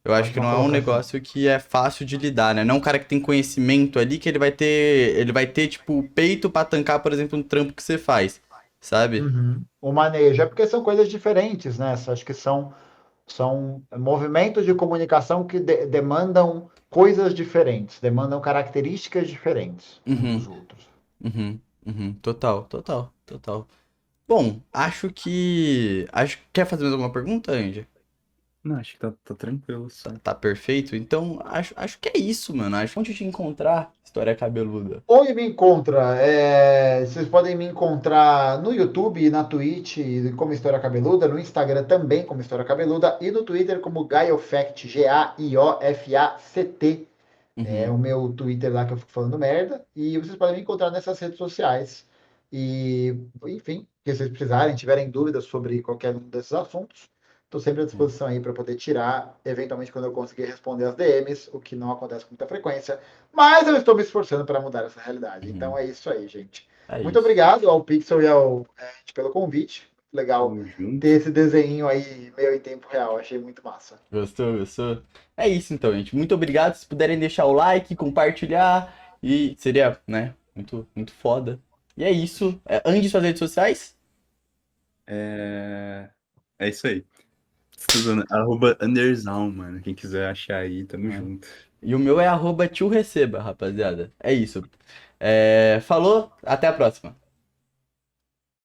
Eu acho que Ótima não é um colocação. negócio que é fácil de lidar, né? Não é um cara que tem conhecimento ali que ele vai ter, tipo, o peito pra tancar, por exemplo, um trampo que você faz, sabe? Uhum. O manejo é porque são coisas diferentes, né? Acho que são movimentos de comunicação que demandam coisas diferentes, demandam características diferentes uns Uhum, dos outros. uhum, uhum. Total, total, total. Bom, acho que quer fazer mais alguma pergunta, Andy? Não, acho que tá tranquilo, Tá, sim. tá perfeito? Então, acho que é isso, mano. Acho que onde te encontrar, história cabeluda. Onde me encontra? Vocês podem me encontrar no YouTube, na Twitch como História Cabeluda, no Instagram também como História Cabeluda e no Twitter como Gaiofact, Gaiofact. É Uhum. o meu Twitter lá que eu fico falando merda. E vocês podem me encontrar nessas redes sociais. E, enfim, se vocês precisarem, tiverem dúvidas sobre qualquer um desses assuntos, estou sempre à disposição aí para poder tirar, eventualmente quando eu conseguir responder as DMs, o que não acontece com muita frequência. Mas eu estou me esforçando para mudar essa realidade. Então Uhum. é isso aí, gente. É Muito isso. obrigado ao Pixel e ao Ed pelo convite. Legal Tamo ter junto. esse desenho aí meio em tempo real. Achei muito massa. Gostou, gostou? É isso então, gente. Muito obrigado. Se puderem deixar o like, compartilhar, e seria, né, muito foda. E é isso. Ande suas redes sociais? É, é isso aí. Estudando, @Anderzão, mano. Quem quiser achar aí, tamo Ah. junto. E o meu é @tioreceba, rapaziada. É isso. Falou, até a próxima.